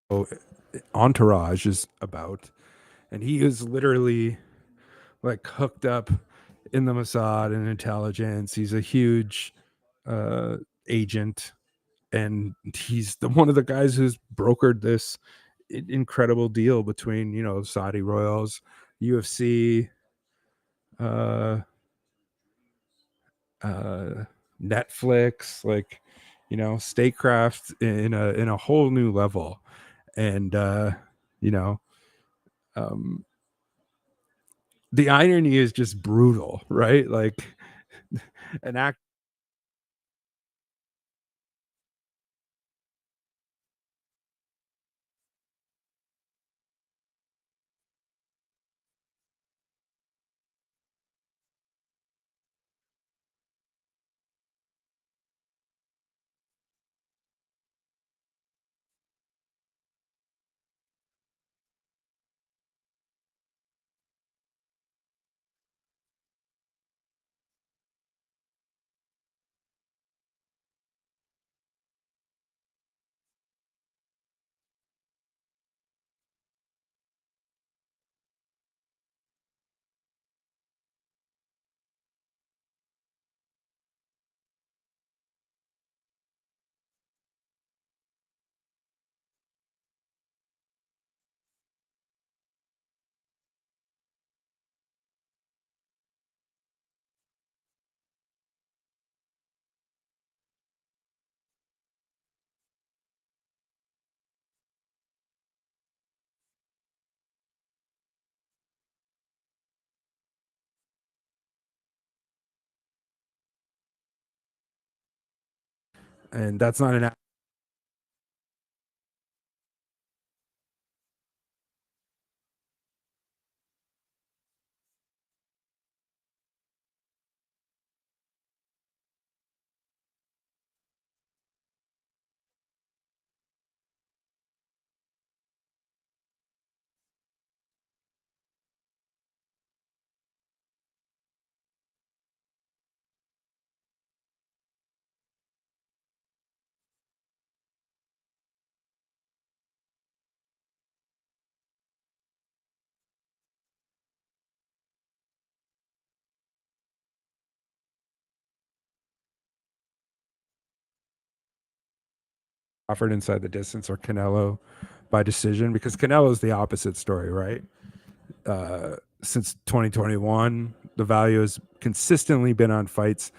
oh, Entourage is about, and he is literally like hooked up in the Mossad and intelligence. He's a huge uh, agent, and he's one of the guys who's brokered this incredible deal between Saudi royals, UFC, uh, uh, Netflix, like statecraft in a whole new level, and you know um, the irony is just brutal, right? Like an act. And that's not an Crawford inside the distance or Canelo by decision, because Canelo is the opposite story, right? Since 2021, the value has consistently been on fights,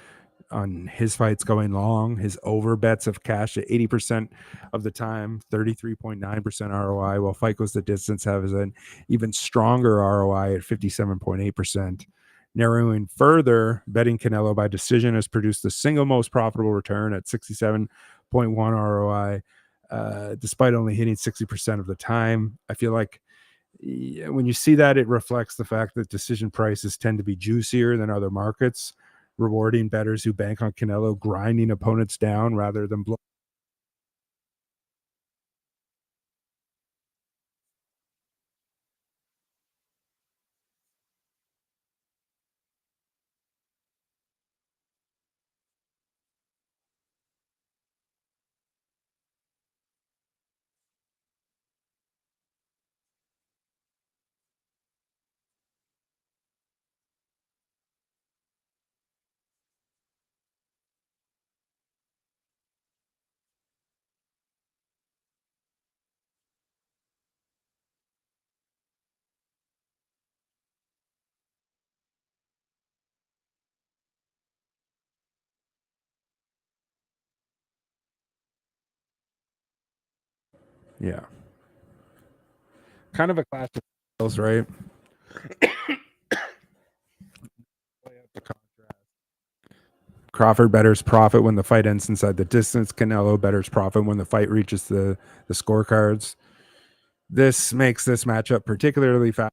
on his fights going long. His over bets have cashed at 80% of the time, 33.9% ROI, while fight goes the distance has an even stronger ROI at 57.8%. Narrowing further, betting Canelo by decision has produced the single most profitable return at 67.1 ROI, despite only hitting 60% of the time. I feel like when you see that, it reflects the fact that decision prices tend to be juicier than other markets, rewarding bettors who bank on Canelo grinding opponents down rather than blow. Yeah, kind of a classic, right? Crawford bettors profit when the fight ends inside the distance. Canelo bettors profit when the fight reaches the scorecards. This makes this matchup particularly fast.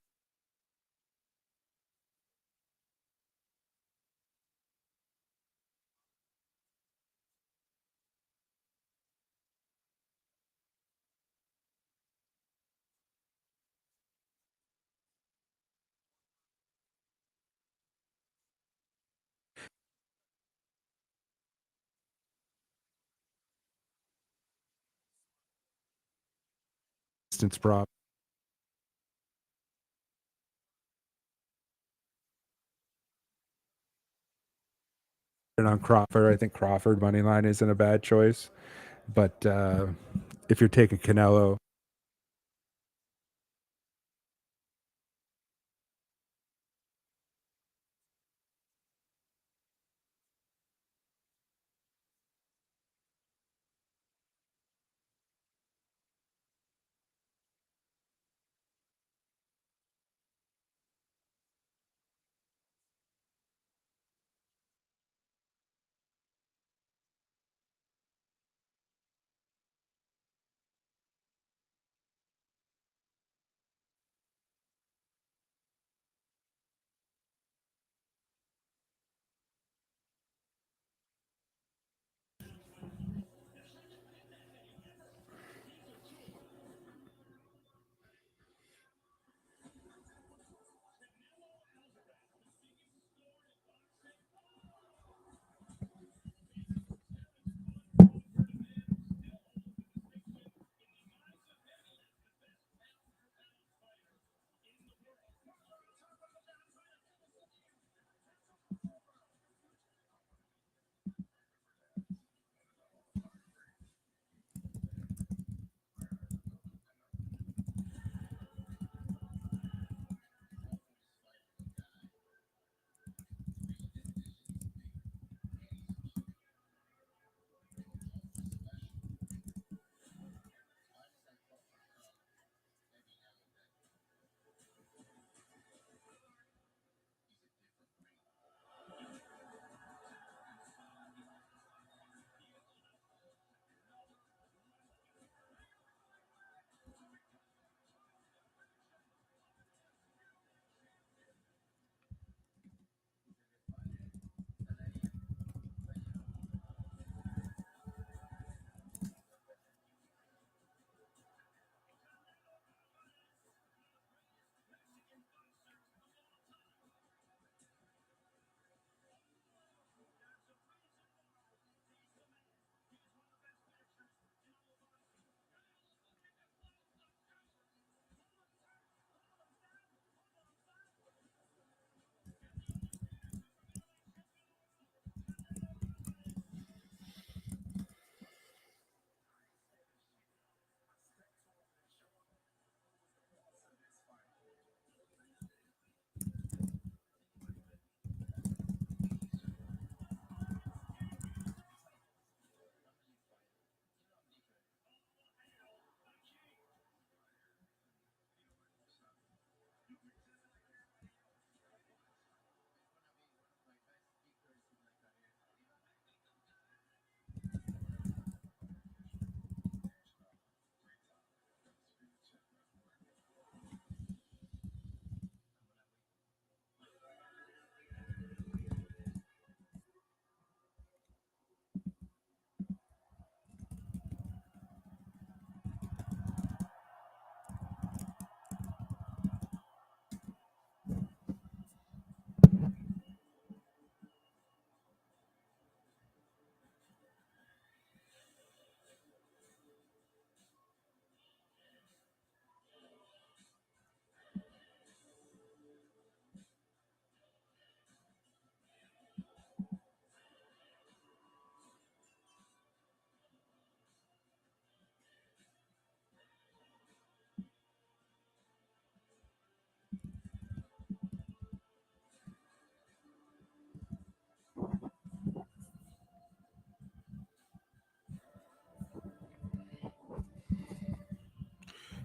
distance prop. And on Crawford, I think Crawford money line isn't a bad choice. But if you're taking Canelo,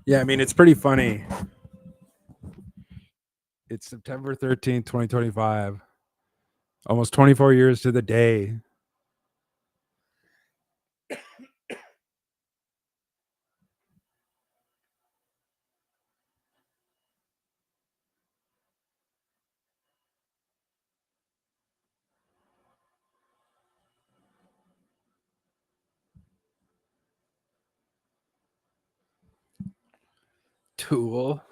yeah, I mean it's pretty funny. It's September 13th, 2025. Almost 24 years to the day. Tool.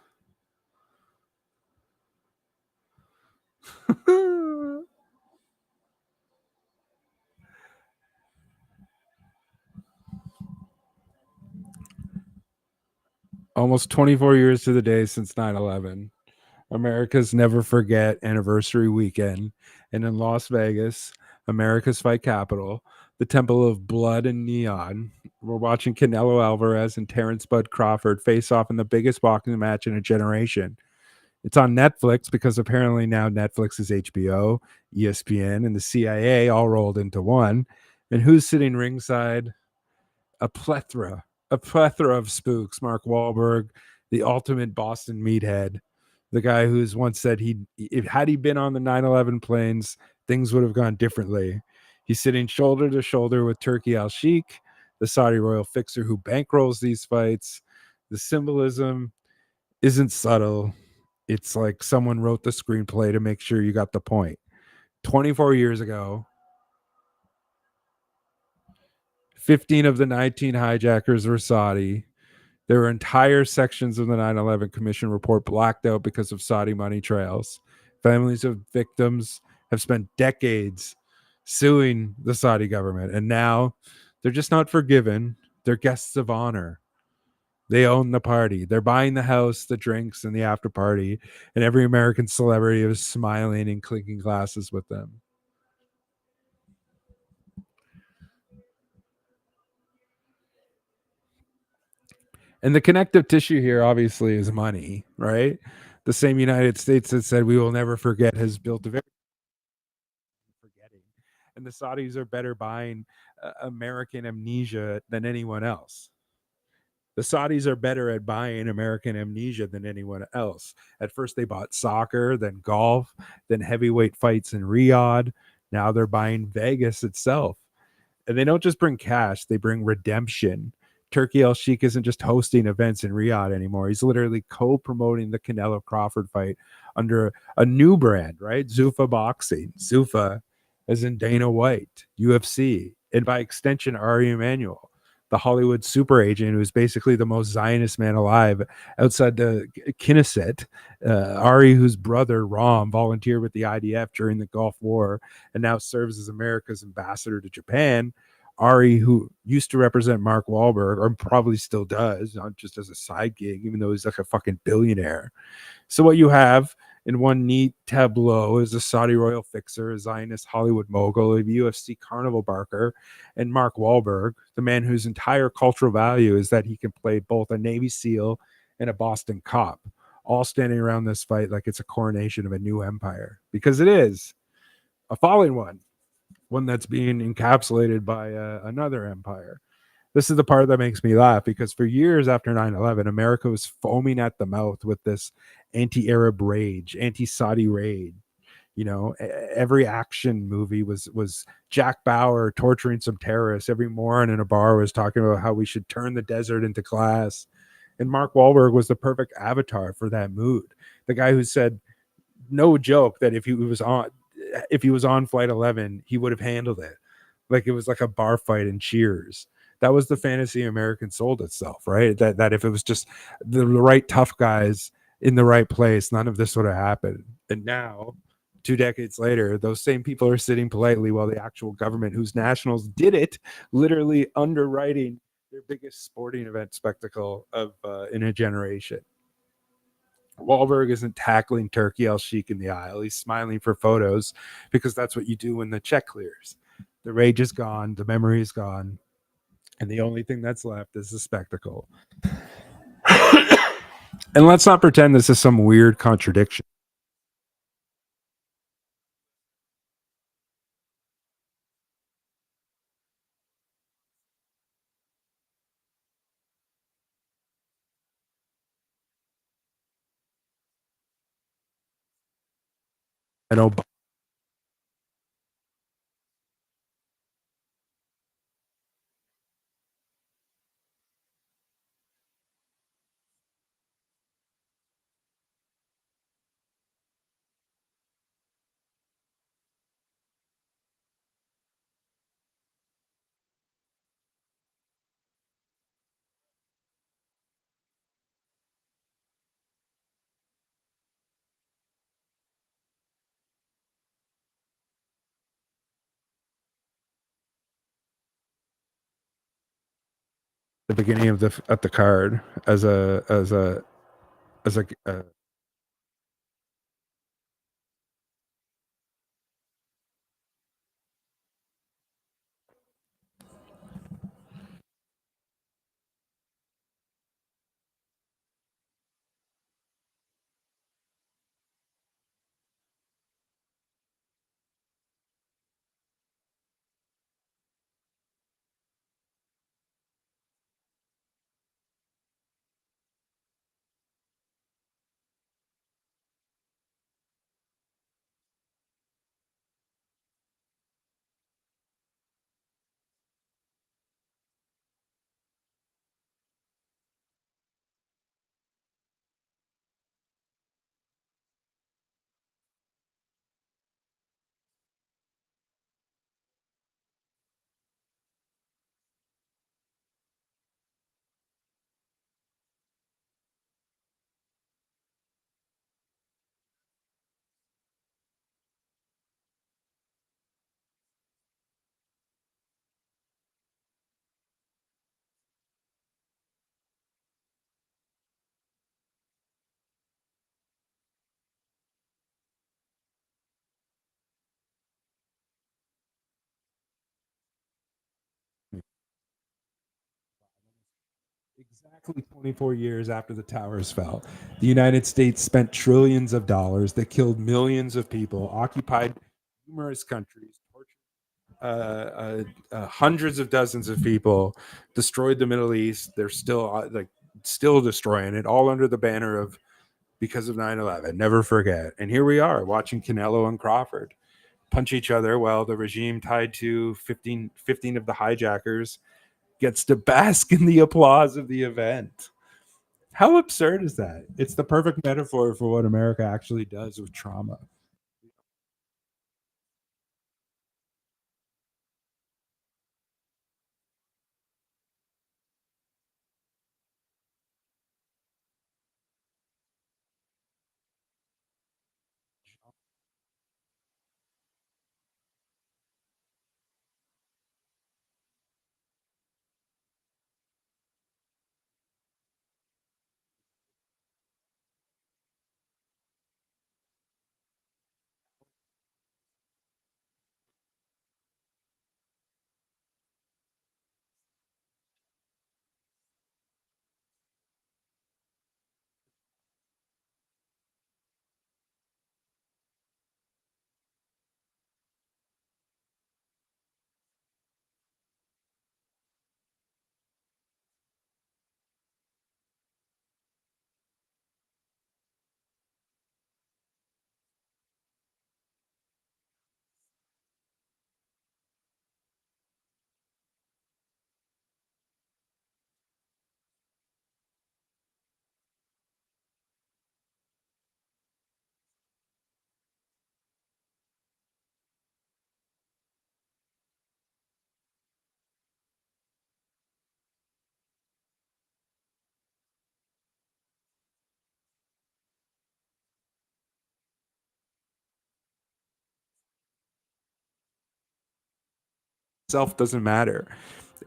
Almost 24 years to the day since 9/11. America's Never Forget Anniversary Weekend. And in Las Vegas, America's Fight Capital, the Temple of Blood and Neon, we're watching Canelo Álvarez and Terence Bud Crawford face off in the biggest boxing match in a generation. It's on Netflix because apparently now Netflix is HBO, ESPN, and the CIA all rolled into one. And who's sitting ringside? A plethora, a plethora of spooks. Mark Wahlberg, the ultimate Boston meathead, the guy who's once said he, if had he been on the 9/11 planes, things would have gone differently. He's sitting shoulder to shoulder with Turki Al Sheikh, the Saudi royal fixer who bankrolls these fights. The symbolism isn't subtle. It's like someone wrote the screenplay to make sure you got the point. 24 years ago, 15 of the 19 hijackers were Saudi. There were entire sections of the 9/11 Commission report blacked out because of Saudi money trails. Families of victims have spent decades suing the Saudi government, and now they're just not forgiven. They're guests of honor. They own the party. They're buying the house, the drinks, and the after party, and every American celebrity is smiling and clinking glasses with them. And the connective tissue here, obviously, is money, right? The same United States that said we will never forget has built a very forgetting. And the Saudis are better buying American amnesia than anyone else. The Saudis are better at buying American amnesia than anyone else. At first, they bought soccer, then golf, then heavyweight fights in Riyadh. Now they're buying Vegas itself. And they don't just bring cash, they bring redemption. Turkey El Sheikh isn't just hosting events in Riyadh anymore. He's literally co-promoting the Canelo Crawford fight under a new brand, right? Zuffa Boxing. Zuffa as in Dana White, UFC, and by extension, Ari Emanuel, the Hollywood super agent who's basically the most Zionist man alive outside the Knesset. Ari, whose brother Ram volunteered with the IDF during the Gulf War and now serves as America's ambassador to Japan. Ari, who used to represent Mark Wahlberg, or probably still does, not just as a side gig, even though he's like a fucking billionaire. So what you have in one neat tableau is a Saudi royal fixer, a Zionist Hollywood mogul, a UFC carnival barker, and Mark Wahlberg, the man whose entire cultural value is that he can play both a Navy SEAL and a Boston cop, all standing around this fight like it's a coronation of a new empire. Because it is a falling one that's being encapsulated by another empire. This is the part that makes me laugh because for years after 9/11, America was foaming at the mouth with this anti-Arab rage, anti-Saudi rage. You know, every action movie was Jack Bauer torturing some terrorists. Every moron in a bar was talking about how we should turn the desert into glass. And Mark Wahlberg was the perfect avatar for that mood. The guy who said, no joke, that if he was on flight 11, he would have handled it like it was like a bar fight in Cheers. That was the fantasy American sold itself, right? That if it was just the right tough guys in the right place, none of this would have happened. And now, 2 decades later, those same people are sitting politely while the actual government, whose nationals did it, literally underwriting their biggest sporting event spectacle of in a generation. Wahlberg isn't tackling Turkey El Sheik in the aisle. He's smiling for photos because that's what you do when the check clears. The rage is gone, the memory is gone, and the only thing that's left is the spectacle. And let's not pretend this is some weird contradiction. I know the beginning of the at the card as a exactly 24 years after the towers fell, the United States spent trillions of dollars that killed millions of people, occupied numerous countries, tortured hundreds of dozens of people, destroyed the Middle East. They're still still destroying it, all under the banner of because of 9/11. Never forget. And here we are watching Canelo and Crawford punch each other while the regime tied to 15 of the hijackers gets to bask in the applause of the event. How absurd is that? It's the perfect metaphor for what America actually does with trauma. Self doesn't matter.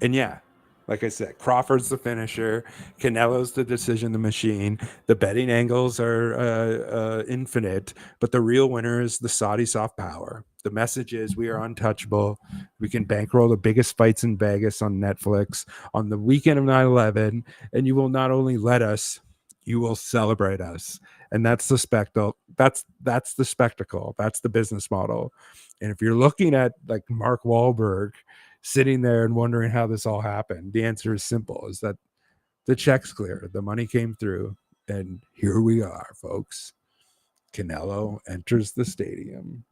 And yeah, like I said, Crawford's the finisher, Canelo's the decision, the machine. The betting angles are infinite, but the real winner is the Saudi soft power. The message is we are untouchable. We can bankroll the biggest fights in Vegas on Netflix on the weekend of 9/11, and you will not only let us, you will celebrate us. And that's the spectacle. That's the spectacle. That's the business model. And if you're looking at like Mark Wahlberg sitting there and wondering how this all happened, the answer is simple: is that the check's clear, the money came through, and here we are, folks. Canelo enters the stadium.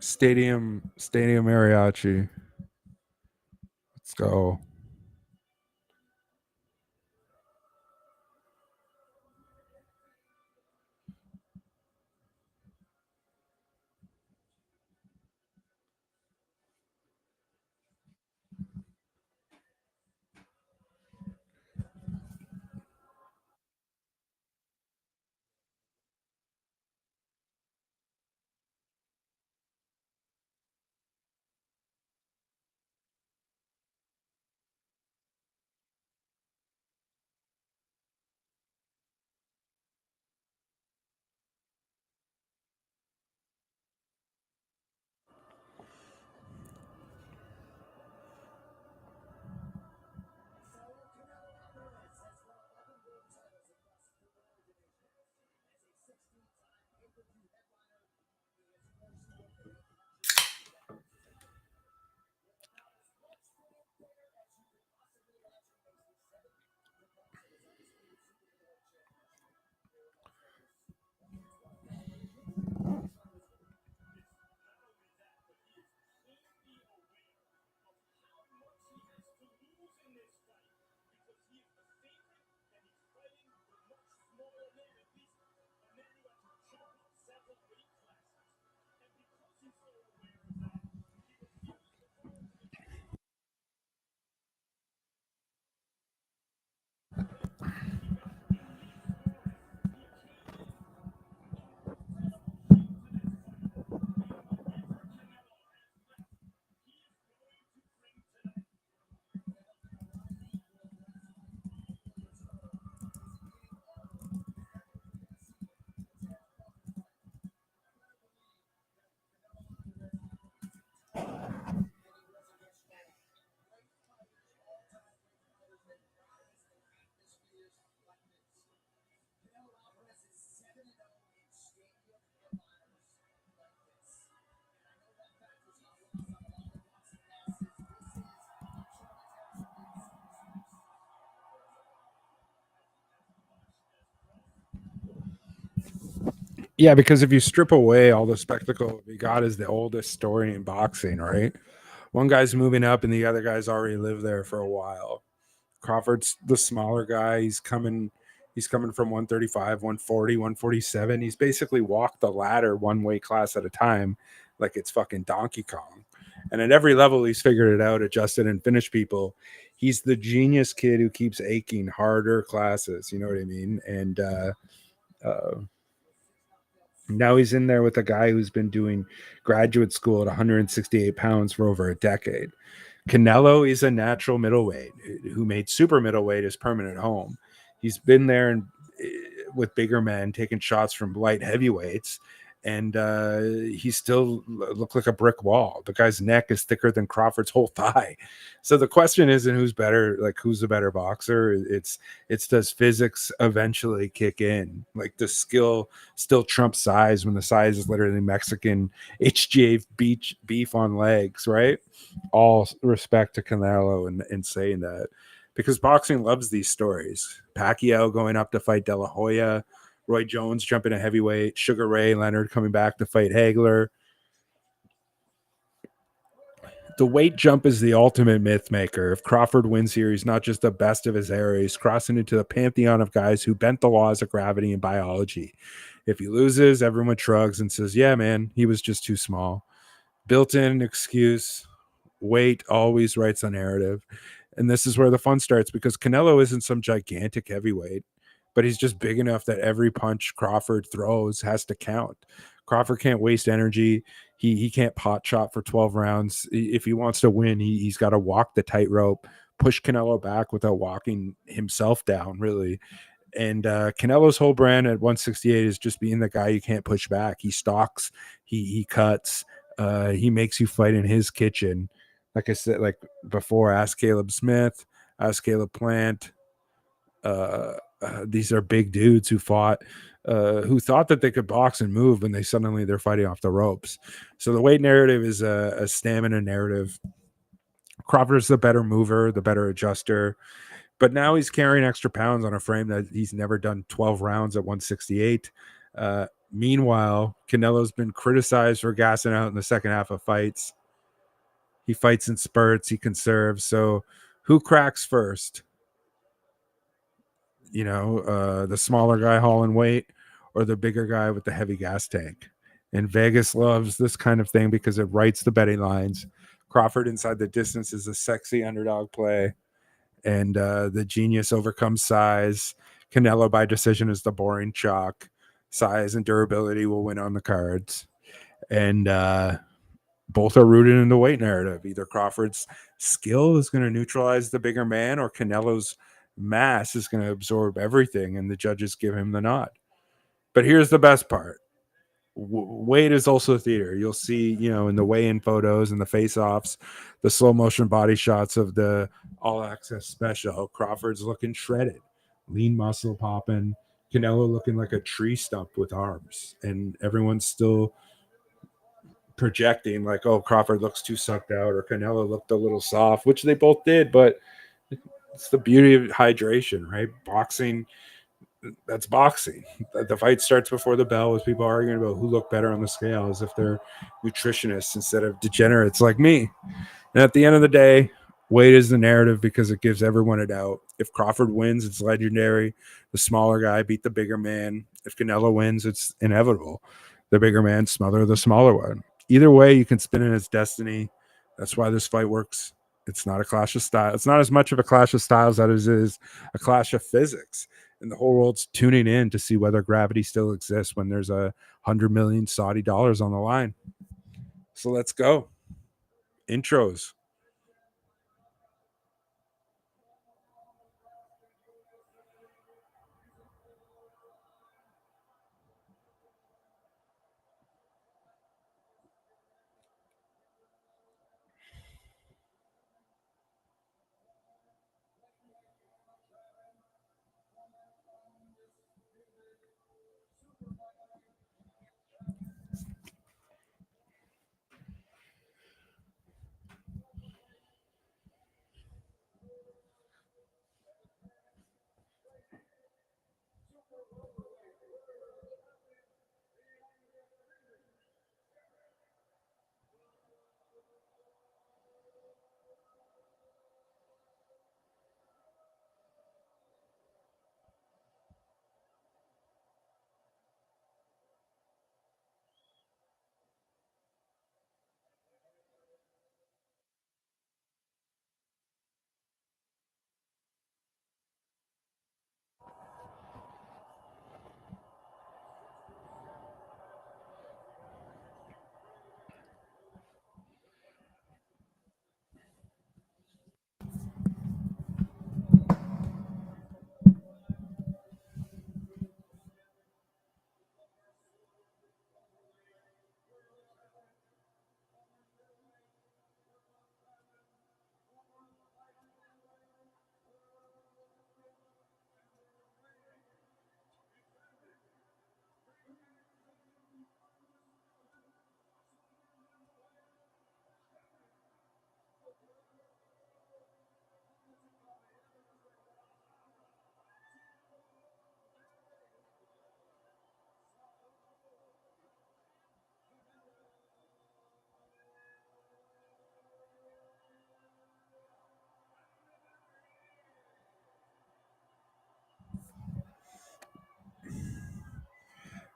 Stadium mariachi. Let's go. Yeah, because if you strip away all the spectacle we got is the oldest story in boxing, right? One guy's moving up and the other guy's already lived there for a while. Crawford's the smaller guy. He's coming from 135, 140, 147. He's basically walked the ladder one weight class at a time like it's fucking Donkey Kong. And at every level he's figured it out, adjusted and finished people. He's the genius kid who keeps aching harder classes, you know what I mean? And uh now he's in there with a guy who's been doing graduate school at 168 pounds for over a decade. Canelo is a natural middleweight who made super middleweight his permanent home. He's been there and with bigger men taking shots from light heavyweights, and he still looked like a brick wall. The guy's neck is thicker than Crawford's whole thigh. So the question isn't who's better, like who's the better boxer. It's does physics eventually kick in? Like the skill still trumps size when the size is literally Mexican HGA beef on legs, right? All respect to Canelo in saying that because boxing loves these stories. Pacquiao going up to fight De La Hoya, Roy Jones jumping a heavyweight, Sugar Ray Leonard coming back to fight Hagler. The weight jump is the ultimate myth maker. If Crawford wins here, he's not just the best of his era, he's crossing into the pantheon of guys who bent the laws of gravity and biology. If he loses, everyone shrugs and says, yeah, man, he was just too small. Built in excuse. Weight always writes a narrative. And this is where the fun starts because Canelo isn't some gigantic heavyweight, but he's just big enough that every punch Crawford throws has to count. Crawford can't waste energy. He can't pot shot for 12 rounds. If he wants to win, he's got to walk the tightrope, push Canelo back without walking himself down, really. And Canelo's whole brand at 168 is just being the guy you can't push back. He stalks, he cuts, he makes you fight in his kitchen. Like I said, like before, ask Caleb Smith, ask Caleb Plant. These are big dudes who thought that they could box and move, and they're fighting off the ropes. So the weight narrative is a stamina narrative. Crawford's the better mover, the better adjuster, but now he's carrying extra pounds on a frame that he's never done 12 rounds at 168. Meanwhile, Canelo's been criticized for gassing out in the second half of fights. He fights in spurts, he conserves. So who cracks first? The smaller guy hauling weight or the bigger guy with the heavy gas tank. And Vegas loves this kind of thing because it writes the betting lines. Crawford inside the distance is a sexy underdog play, and the genius overcomes size. Canelo by decision is the boring chalk. Size and durability will win on the cards. And both are rooted in the weight narrative. Either Crawford's skill is going to neutralize the bigger man, or Canelo's mass is going to absorb everything, and the judges give him the nod. But here's the best part. Weight is also theater. You'll see, in the weigh-in photos and the face-offs, the slow motion body shots of the all access special. Crawford's looking shredded, lean muscle popping. Canelo looking like a tree stump with arms, and everyone's still projecting like, oh, Crawford looks too sucked out, or Canelo looked a little soft, which they both did. But it's the beauty of hydration, right? Boxing, that's boxing. The fight starts before the bell with people arguing about who looked better on the scale as if they're nutritionists instead of degenerates like me. And at the end of the day, weight is the narrative because it gives everyone a doubt. If Crawford wins, it's legendary. The smaller guy beat the bigger man. If Canelo wins, it's inevitable. The bigger man smother the smaller one. Either way, you can spin in its destiny. That's why this fight works. It's not a clash of style. It's not as much of a clash of styles as it is a clash of physics. And the whole world's tuning in to see whether gravity still exists when there's 100 million Saudi dollars on the line. So let's go. Intros.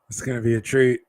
It's going to be a treat.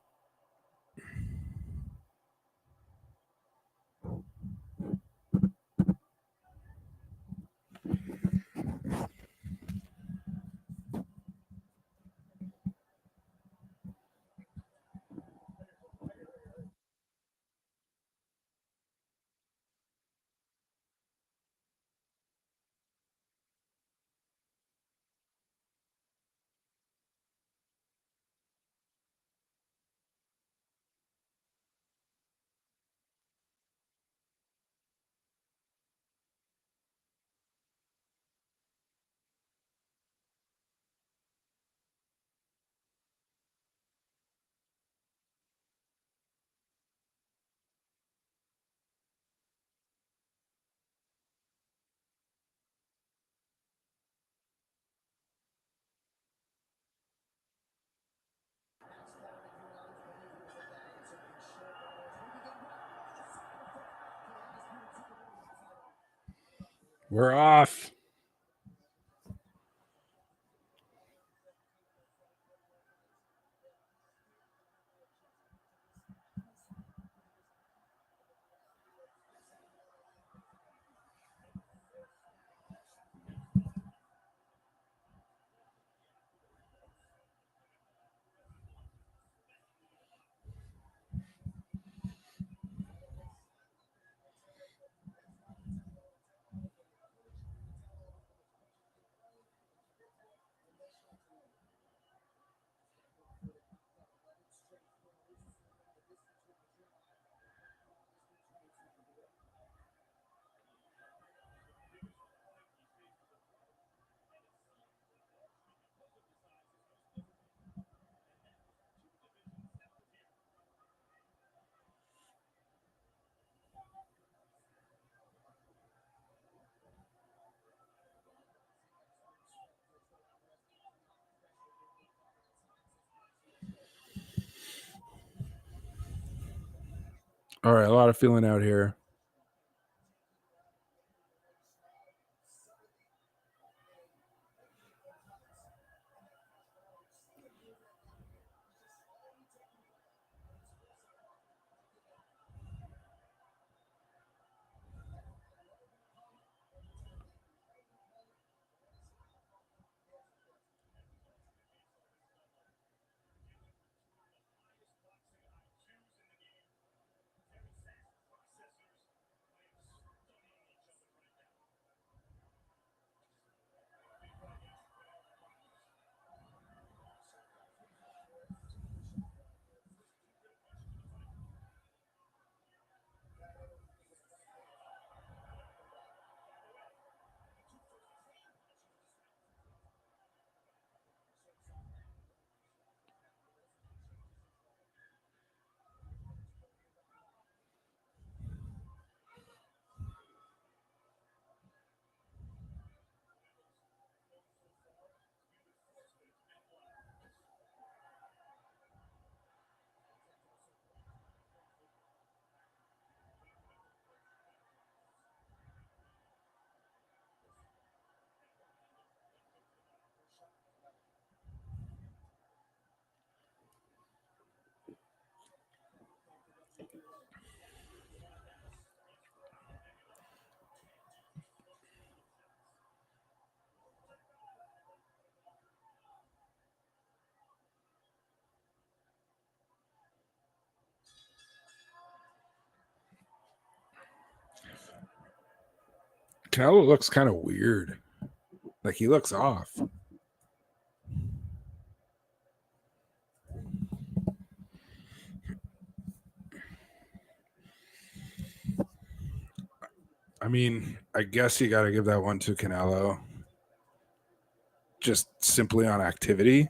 We're off. All right, a lot of feeling out here. Canelo looks kind of weird. Like he looks off. I mean, I guess you got to give that one to Canelo. Just simply on activity.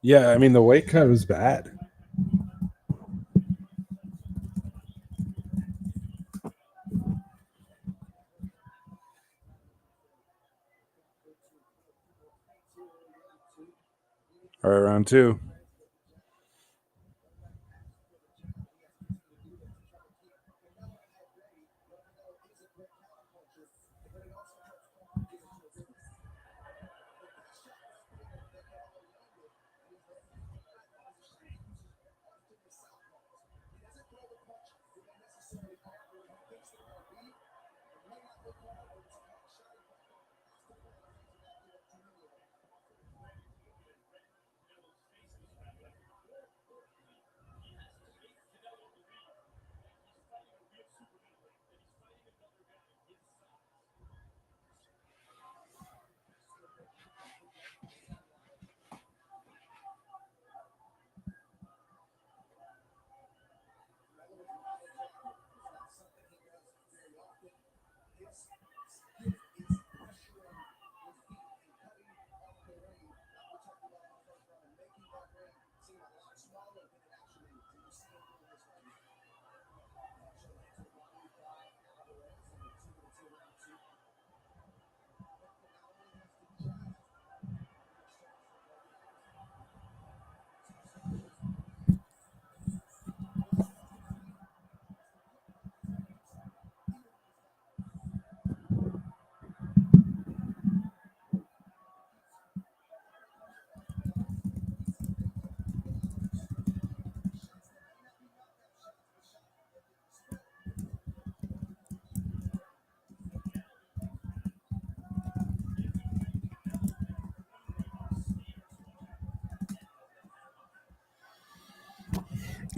Yeah, I mean the weight cut was bad. All right, round two.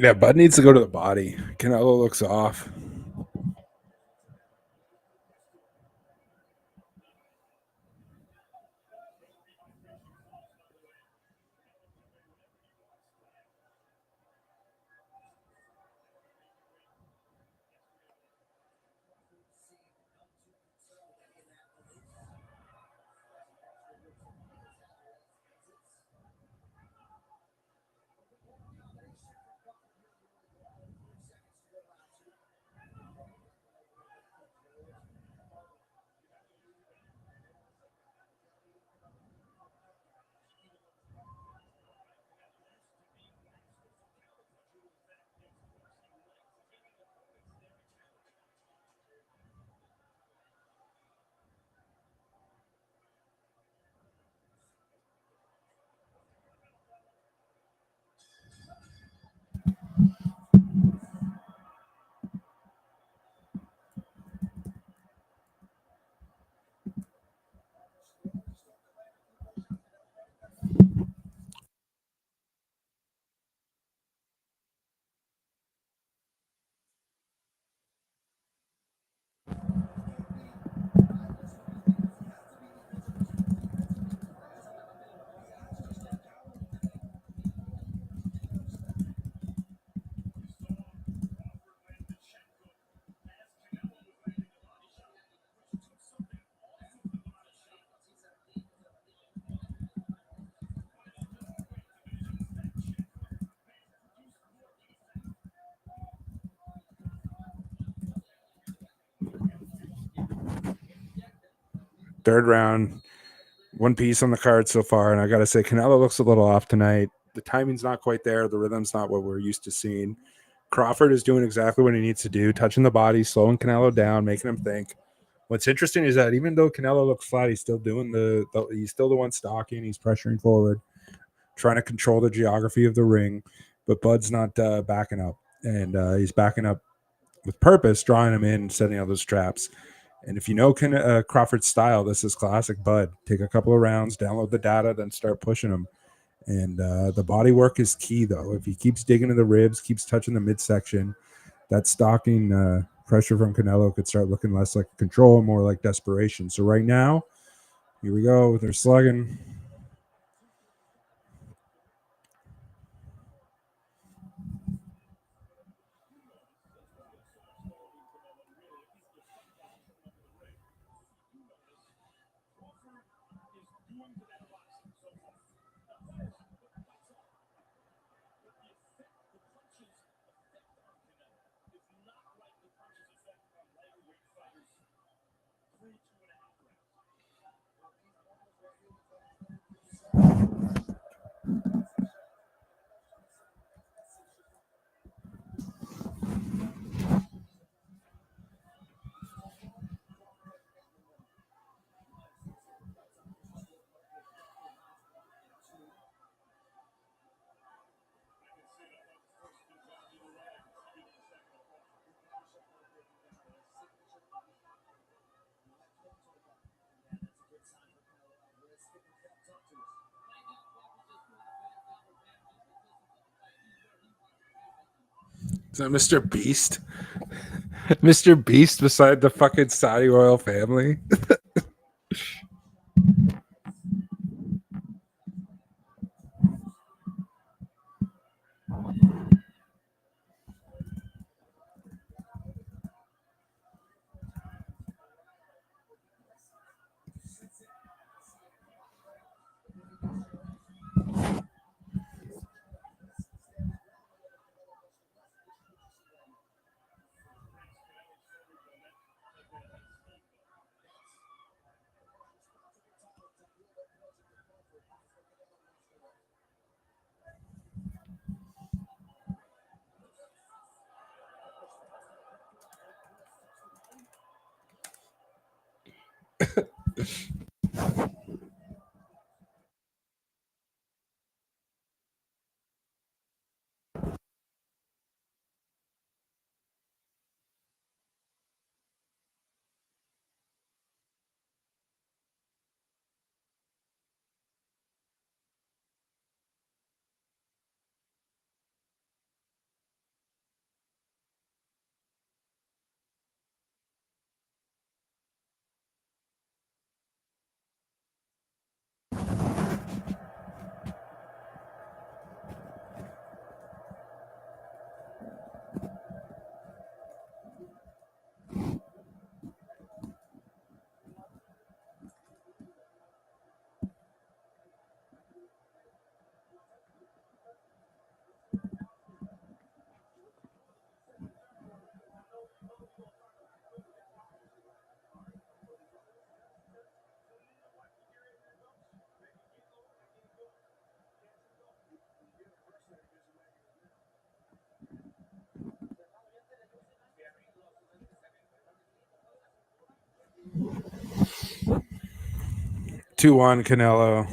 Yeah, Bud needs to go to the body. Canelo looks off. Third round, one piece on the card so far, and I gotta say, Canelo looks a little off tonight. The timing's not quite there. The rhythm's not what we're used to seeing. Crawford is doing exactly what he needs to do, touching the body, slowing Canelo down, making him think. What's interesting is that even though Canelo looks flat, he's still doing he's still the one stalking. He's pressuring forward, trying to control the geography of the ring, but Bud's not backing up, and he's backing up with purpose, drawing him in, setting all those traps. And if you know Crawford's style, this is classic Bud. Take a couple of rounds, download the data, then start pushing him. And the body work is key, though. If he keeps digging in the ribs, keeps touching the midsection, that stalking pressure from Canelo could start looking less like control, more like desperation. So right now, here we go. They're slugging. Is that Mr. Beast? Mr. Beast beside the fucking Saudi royal family? 2-1 Canelo.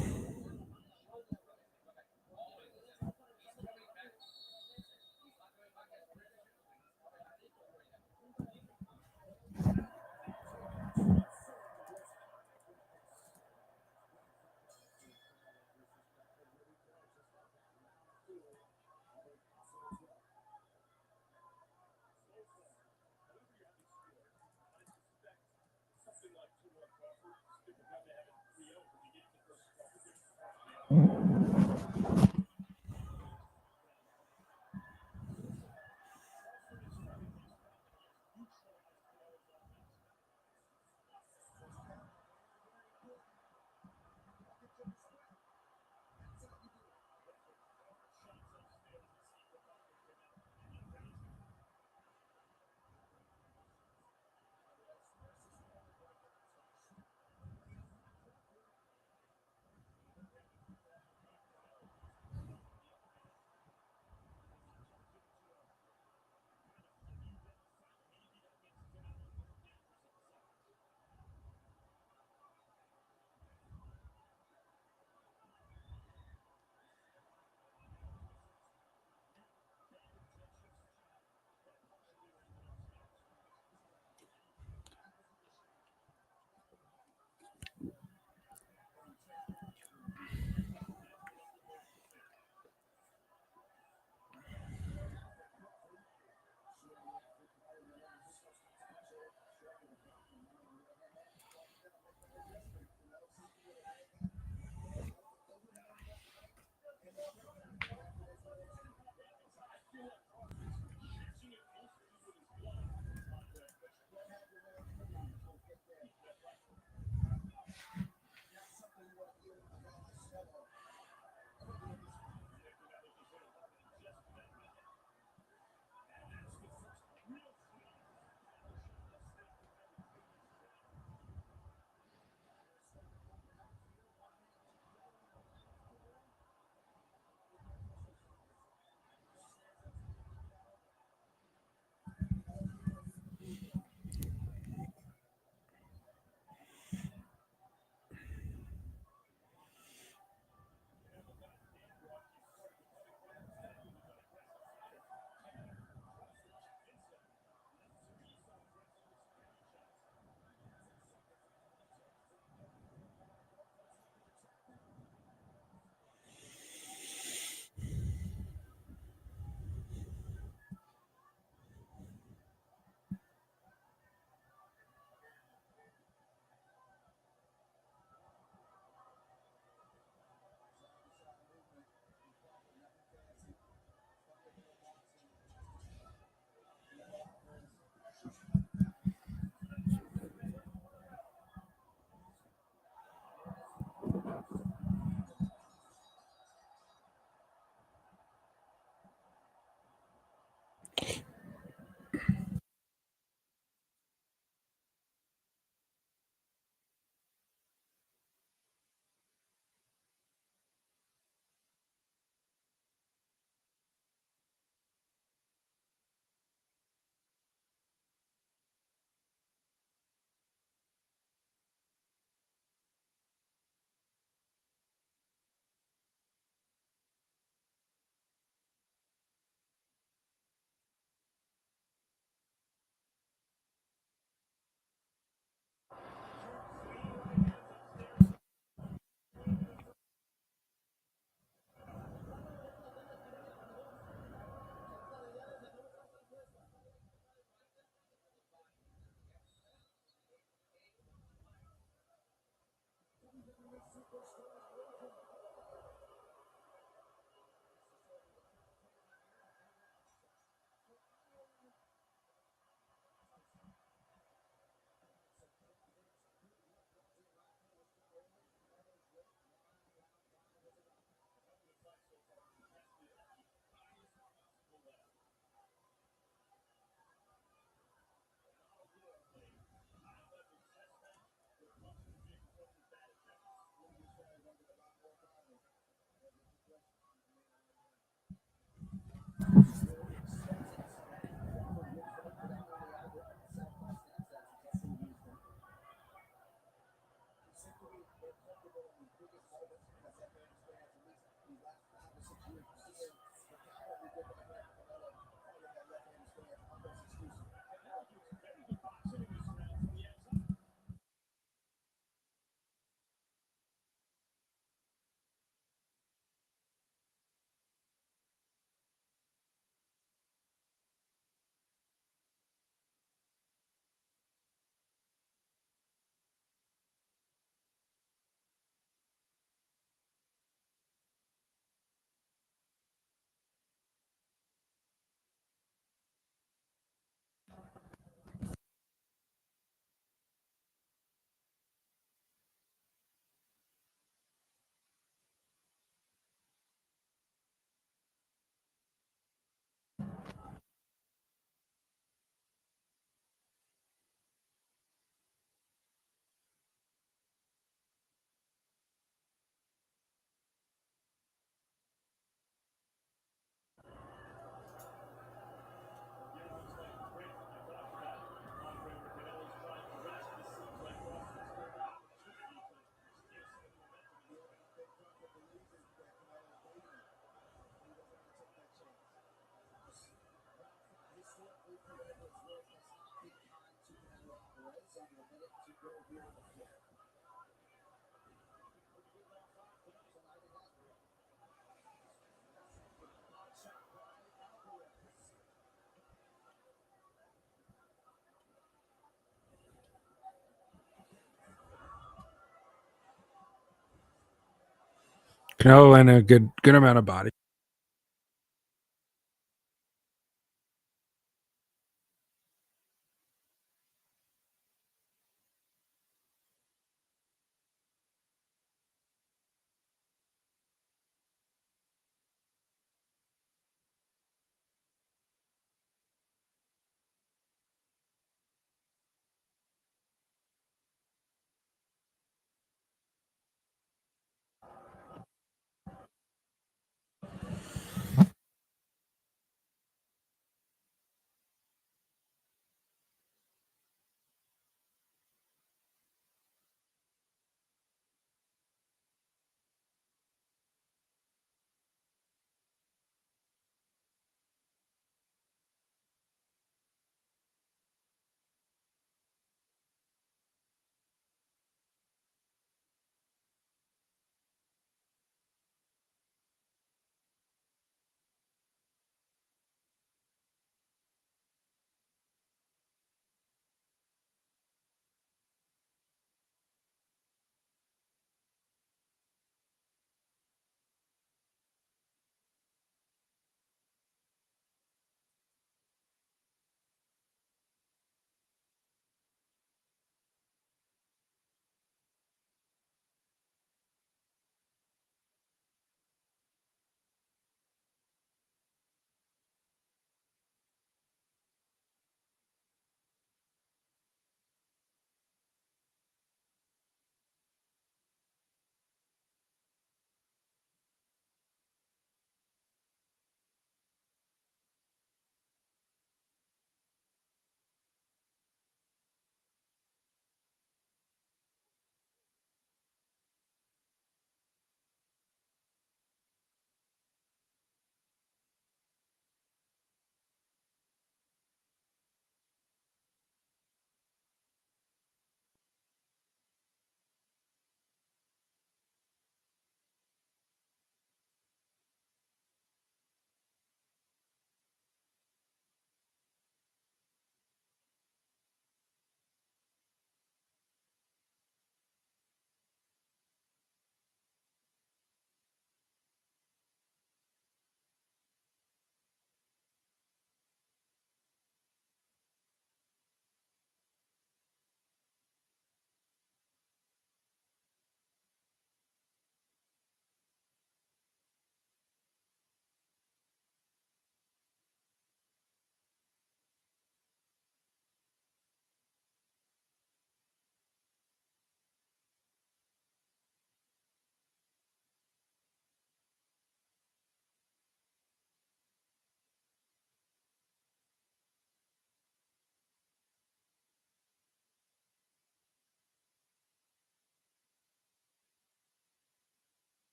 Canelo and a good amount of body.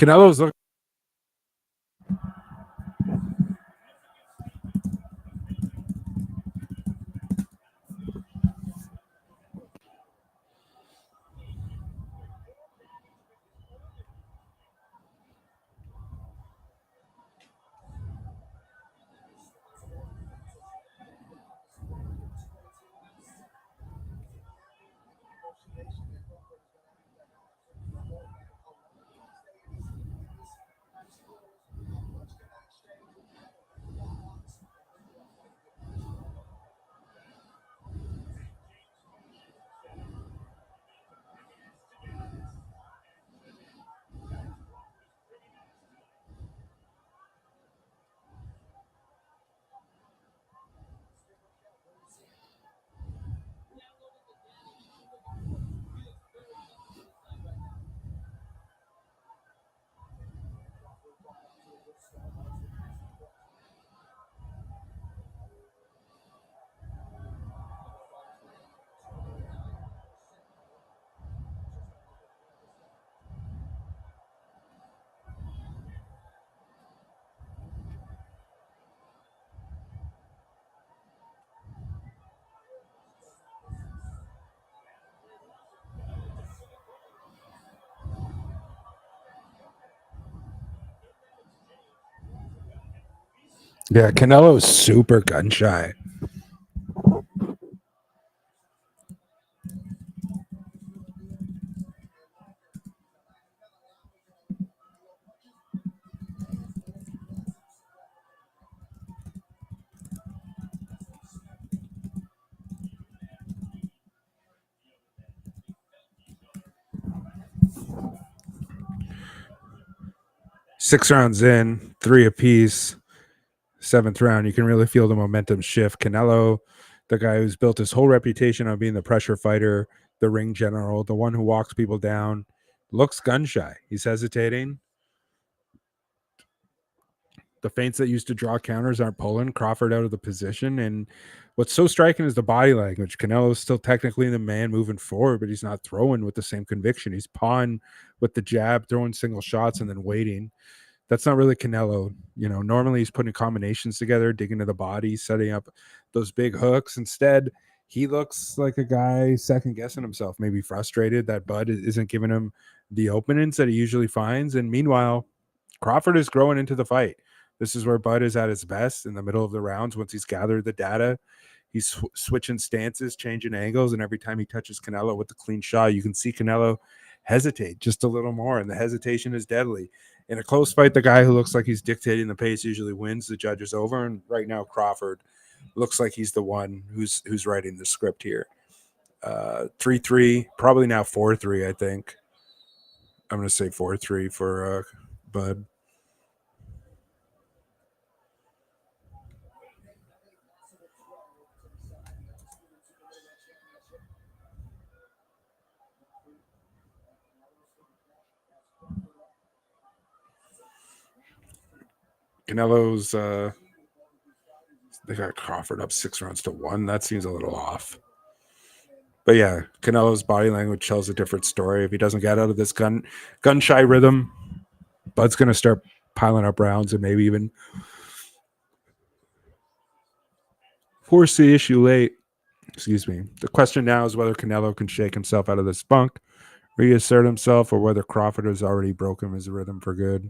Canelo's look. Yeah, Canelo's super gun shy. Six rounds in, three apiece. Seventh round, you can really feel the momentum shift. Canelo, the guy who's built his whole reputation on being the pressure fighter, the ring general, the one who walks people down, looks gun shy. He's hesitating. The feints that used to draw counters aren't pulling Crawford out of the position. And what's so striking is the body language. Canelo's still technically the man moving forward, but he's not throwing with the same conviction. He's pawing with the jab, throwing single shots, and then waiting. That's not really Canelo. Normally he's putting combinations together, digging to the body, setting up those big hooks. Instead, he looks like a guy second guessing himself, maybe frustrated that Bud isn't giving him the openings that he usually finds. And meanwhile, Crawford is growing into the fight. This is where Bud is at his best in the middle of the rounds. Once he's gathered the data, he's switching stances, changing angles, and every time he touches Canelo with the clean shot, you can see Canelo hesitate just a little more, and the hesitation is deadly. In a close fight, the guy who looks like he's dictating the pace usually wins. The judge is over, and right now Crawford looks like he's the one who's writing the script here. 3-3, probably now 4-3. I think I'm going to say 4-3 for Bud. Canelo's they got Crawford up 6 rounds to 1. That seems a little off. But yeah, Canelo's body language tells a different story. If he doesn't get out of this gun shy rhythm, Bud's gonna start piling up rounds and maybe even force the issue late. Excuse me. The question now is whether Canelo can shake himself out of this funk, reassert himself, or whether Crawford has already broken his rhythm for good.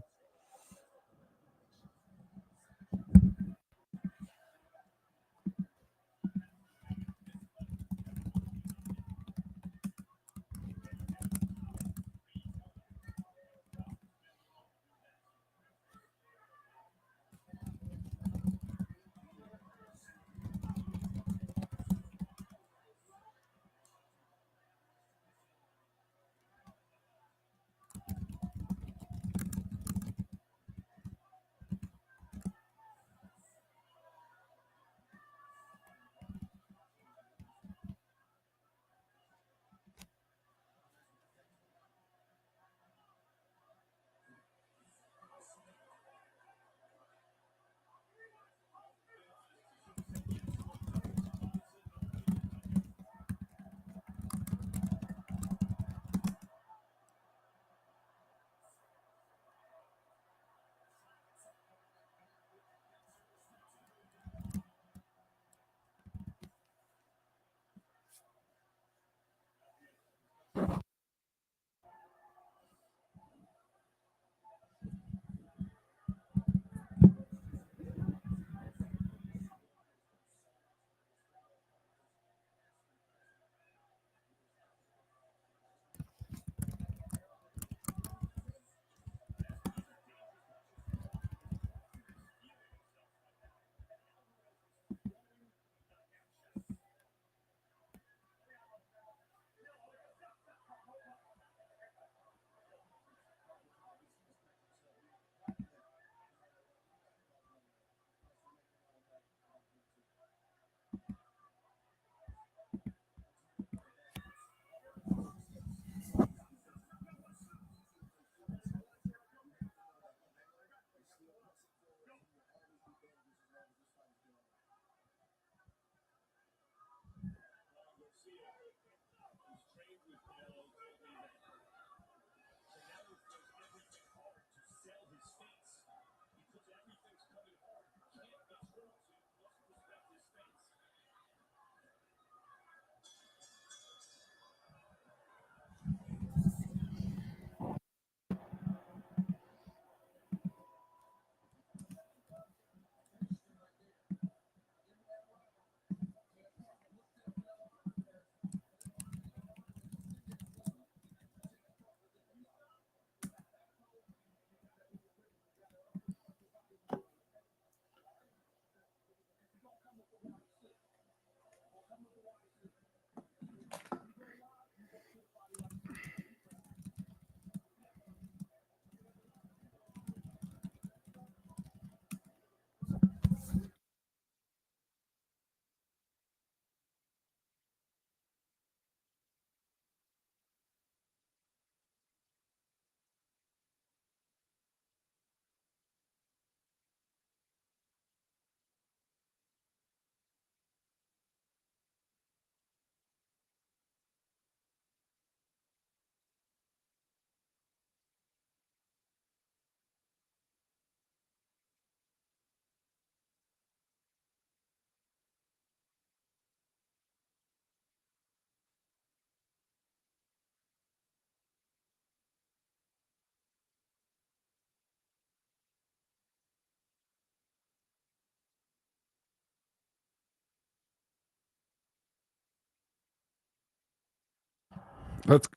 Let's.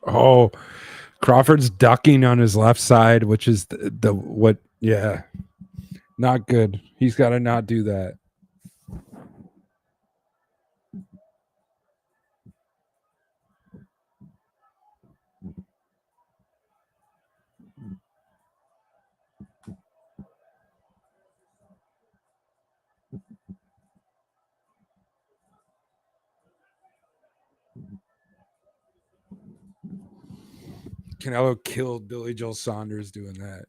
Oh, Crawford's ducking on his left side, which is the what? Yeah, not good. He's got to not do that. Canelo killed Billy Joel Saunders doing that.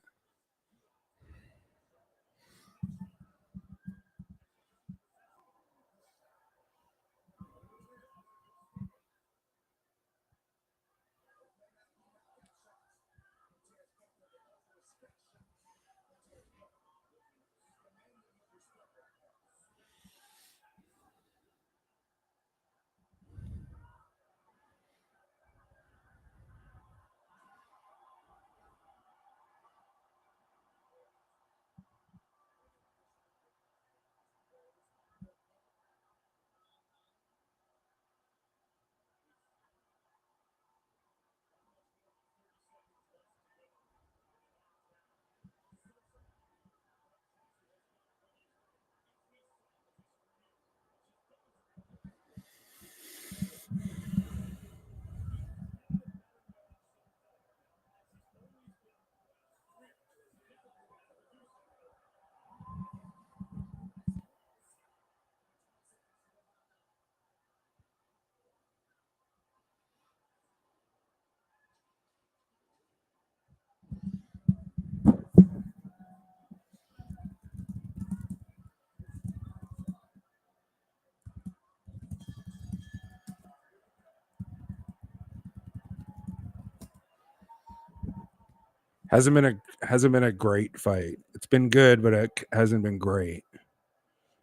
Hasn't been a great fight. It's been good, but it hasn't been great.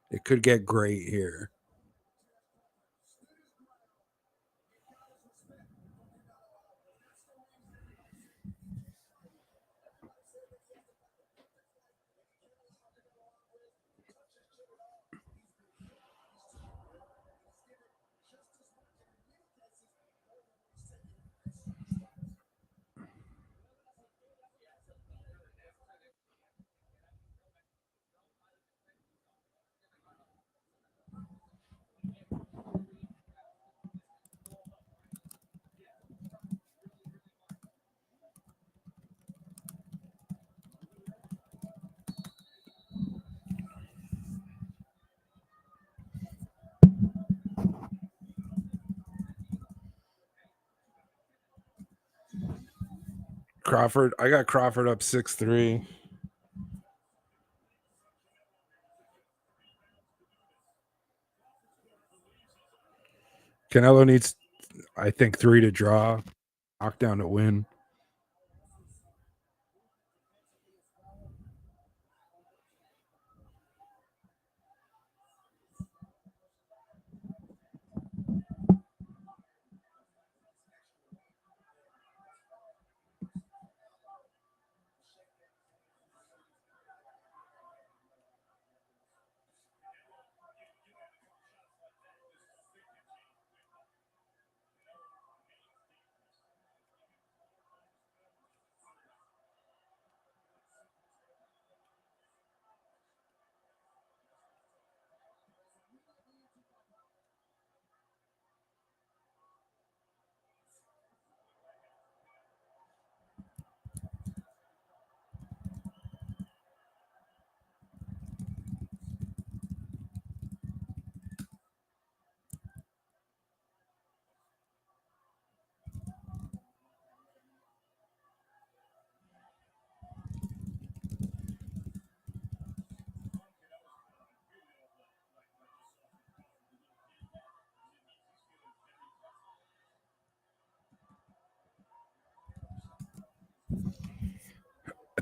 It could get great here. Crawford, I got Crawford up 6-3. Canelo needs, I think, three to draw, knockdown to win.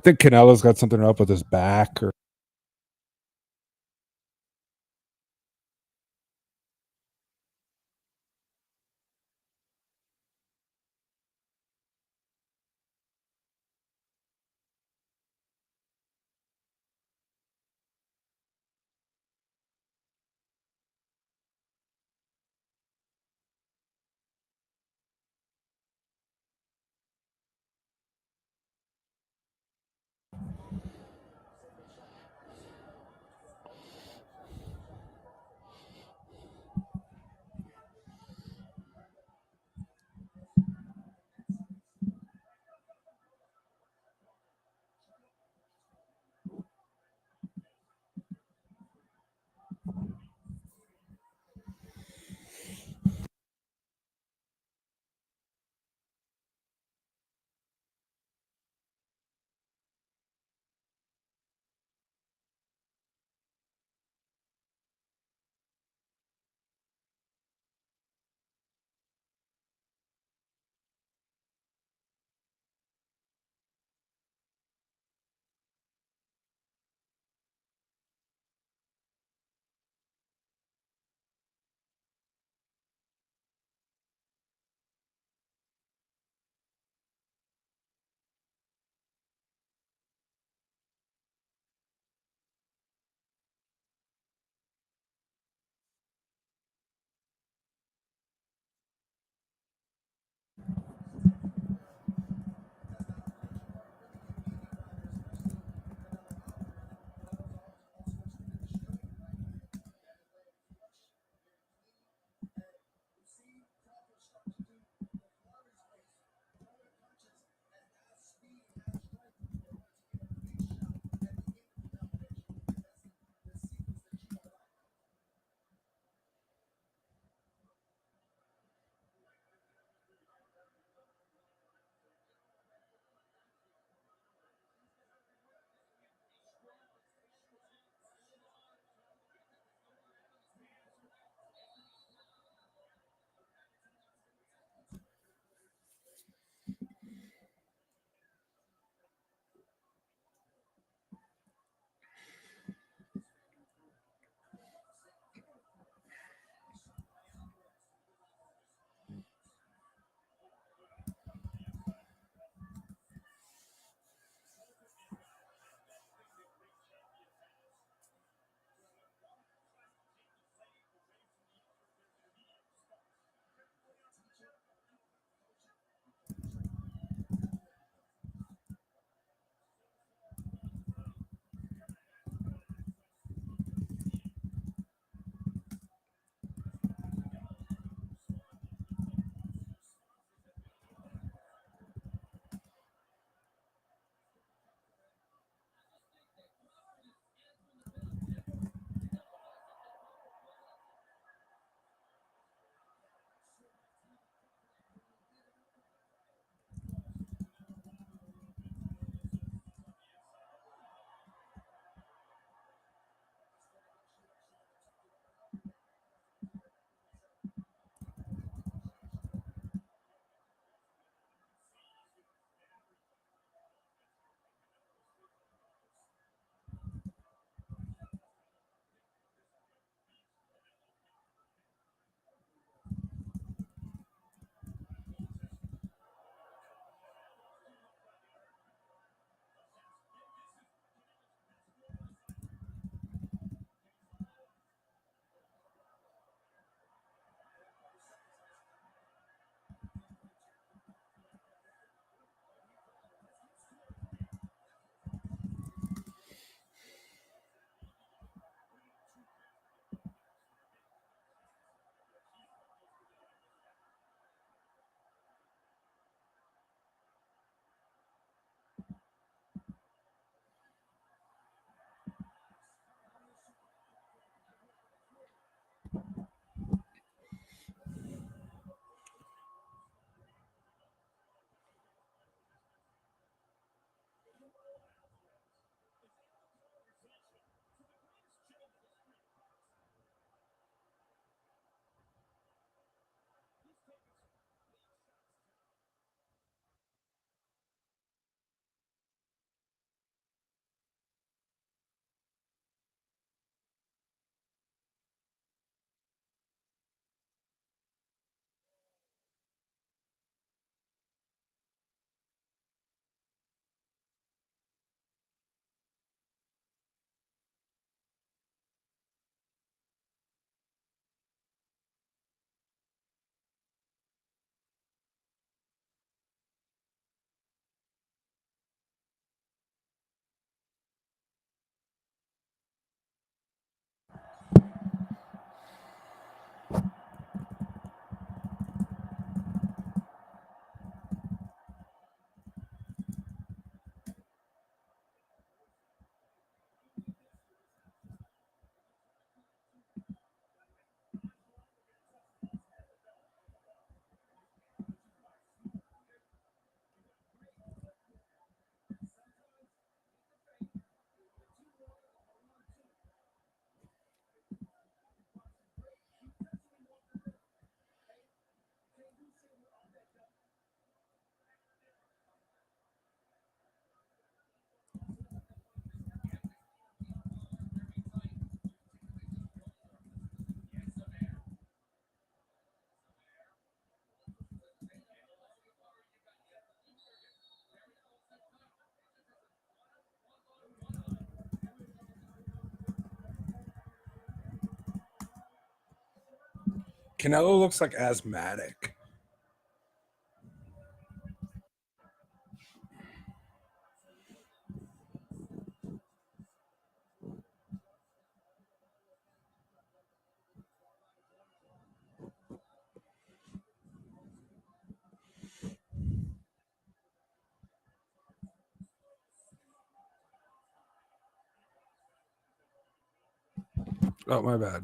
I think Canelo's got something up with his back, or Canelo looks like asthmatic. Oh, my bad.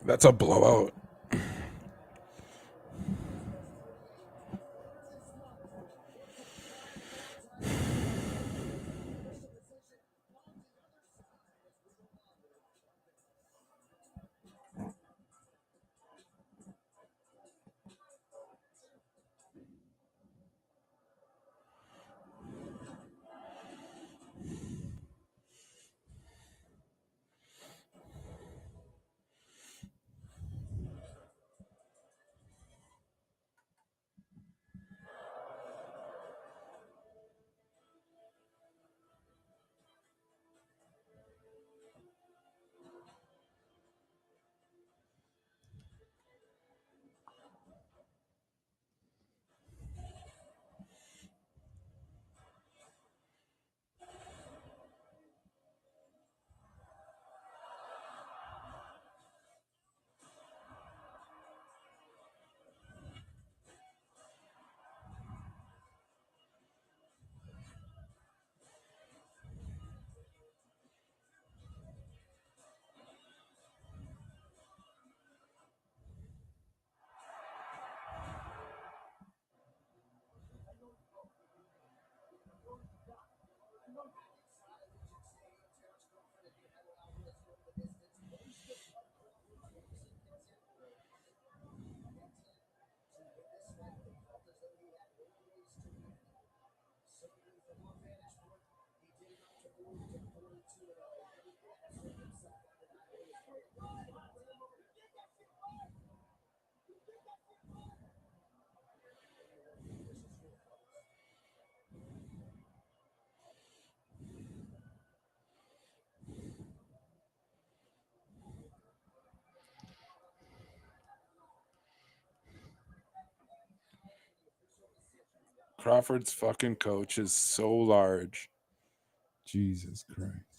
That's a blowout. Crawford's fucking coach is so large. Jesus Christ.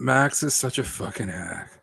Max is such a fucking hack.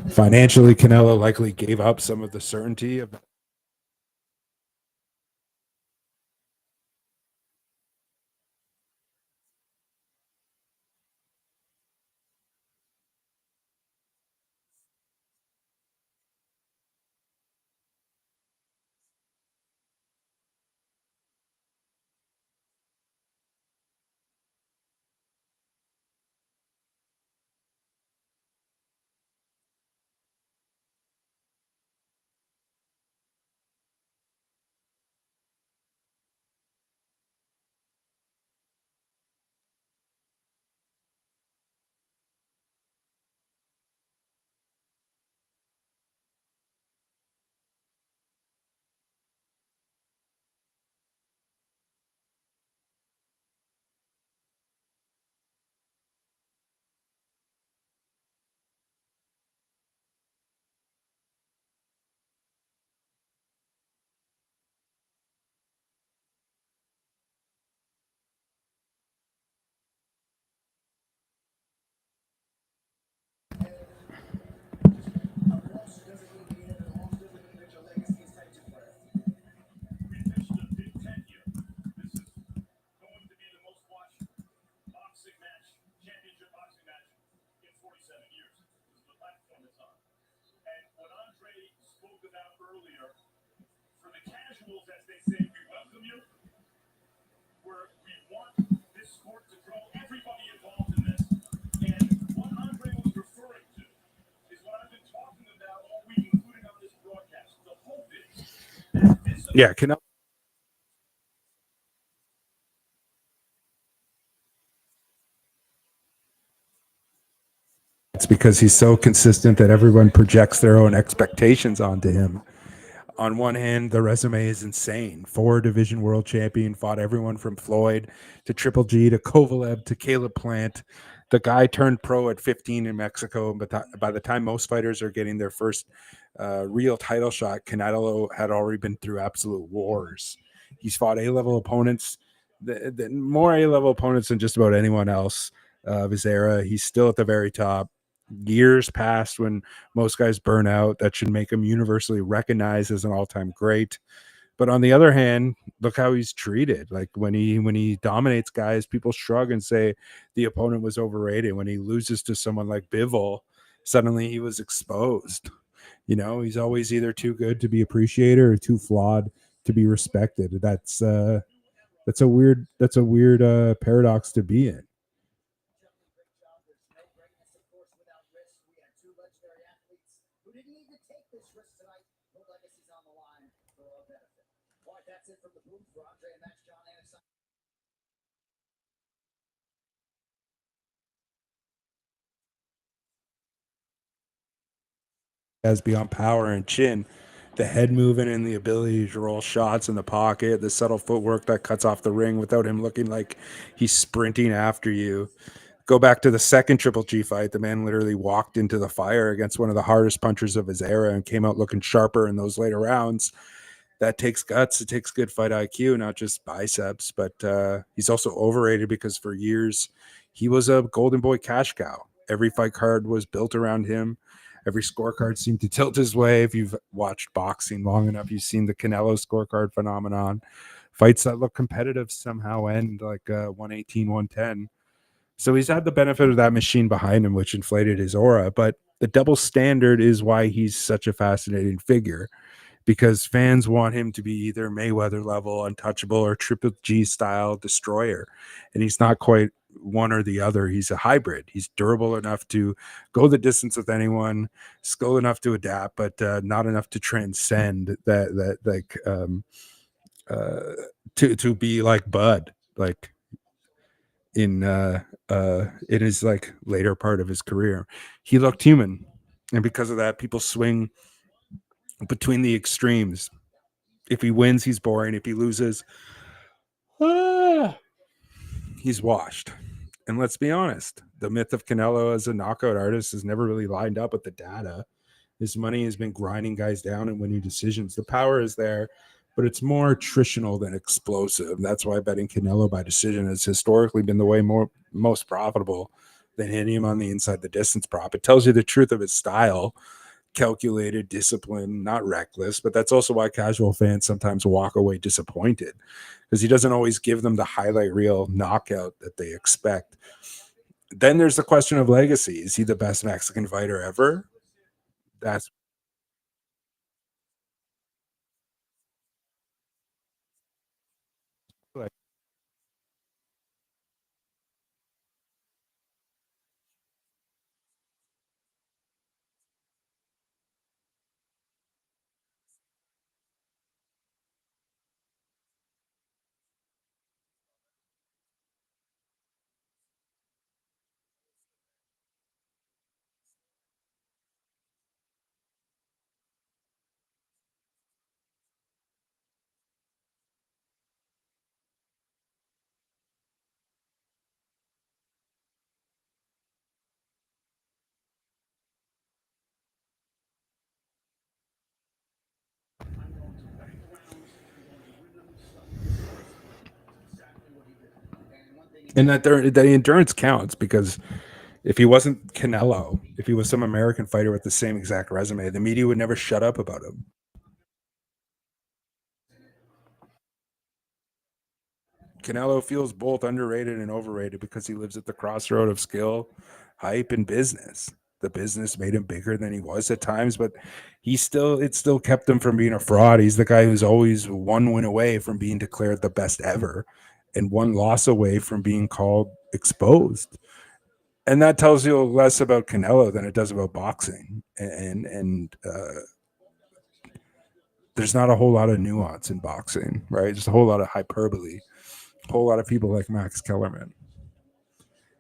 Financially, Canelo likely gave up some of the certainty of Yeah, Canelo. It's because he's so consistent that everyone projects their own expectations onto him. On one hand, the resume is insane. Four division world champion, fought everyone from Floyd to Triple G to Kovalev to Caleb Plant. The guy turned pro at 15 in Mexico, but by the time most fighters are getting their first real title shot, Canelo had already been through absolute wars. He's fought A-level opponents, the more A-level opponents than just about anyone else of his era. He's still at the very top. Years past when most guys burn out. That should make him universally recognized as an all-time great. But on the other hand, look how he's treated. Like when he dominates guys, people shrug and say the opponent was overrated. When he loses to someone like Bivol, suddenly he was exposed. He's always either too good to be appreciated or too flawed to be respected. That's a weird paradox to be in. As beyond power and chin, the head movement and the ability to roll shots in the pocket, the subtle footwork that cuts off the ring without him looking like he's sprinting after you. Go back to the second Triple G fight. The man literally walked into the fire against one of the hardest punchers of his era and came out looking sharper in those later rounds. That takes guts. It takes good fight IQ, not just biceps. But he's also overrated because for years he was a golden boy cash cow. Every fight card was built around him. Every scorecard seemed to tilt his way. If you've watched boxing long enough, you've seen the Canelo scorecard phenomenon. Fights that look competitive somehow end like 118, 110. So he's had the benefit of that machine behind him, which inflated his aura. But the double standard is why he's such a fascinating figure, because fans want him to be either Mayweather level, untouchable, or Triple G style destroyer. And he's not quite one or the other. He's a hybrid. He's durable enough to go the distance with anyone, skilled enough to adapt, but not enough to transcend that like uh, to be like Bud, like in his like later part of his career. He looked human. And because of that, people swing between the extremes. If he wins, he's boring. If he loses, ah, he's washed. And let's be honest, the myth of Canelo as a knockout artist has never really lined up with the data. His money has been grinding guys down and winning decisions. The power is there, but it's more attritional than explosive. That's why betting Canelo by decision has historically been the way most profitable than hitting him on the inside the distance prop. It tells you the truth of his style, calculated, disciplined, not reckless. But that's also why casual fans sometimes walk away disappointed, because he doesn't always give them the highlight reel knockout that they expect. Then there's the question of legacy. Is he the best Mexican fighter ever? That's like, and that the endurance counts, because if he wasn't Canelo, if he was some American fighter with the same exact resume, the media would never shut up about him. Canelo feels both underrated and overrated because he lives at the crossroad of skill, hype, and business. the business made him bigger than he was at times, but it still kept him from being a fraud. He's the guy who's always one win away from being declared the best ever and one loss away from being called exposed. And that tells you less about Canelo than it does about boxing. And there's not a whole lot of nuance in boxing, right? Just a whole lot of hyperbole, a whole lot of people like Max Kellerman.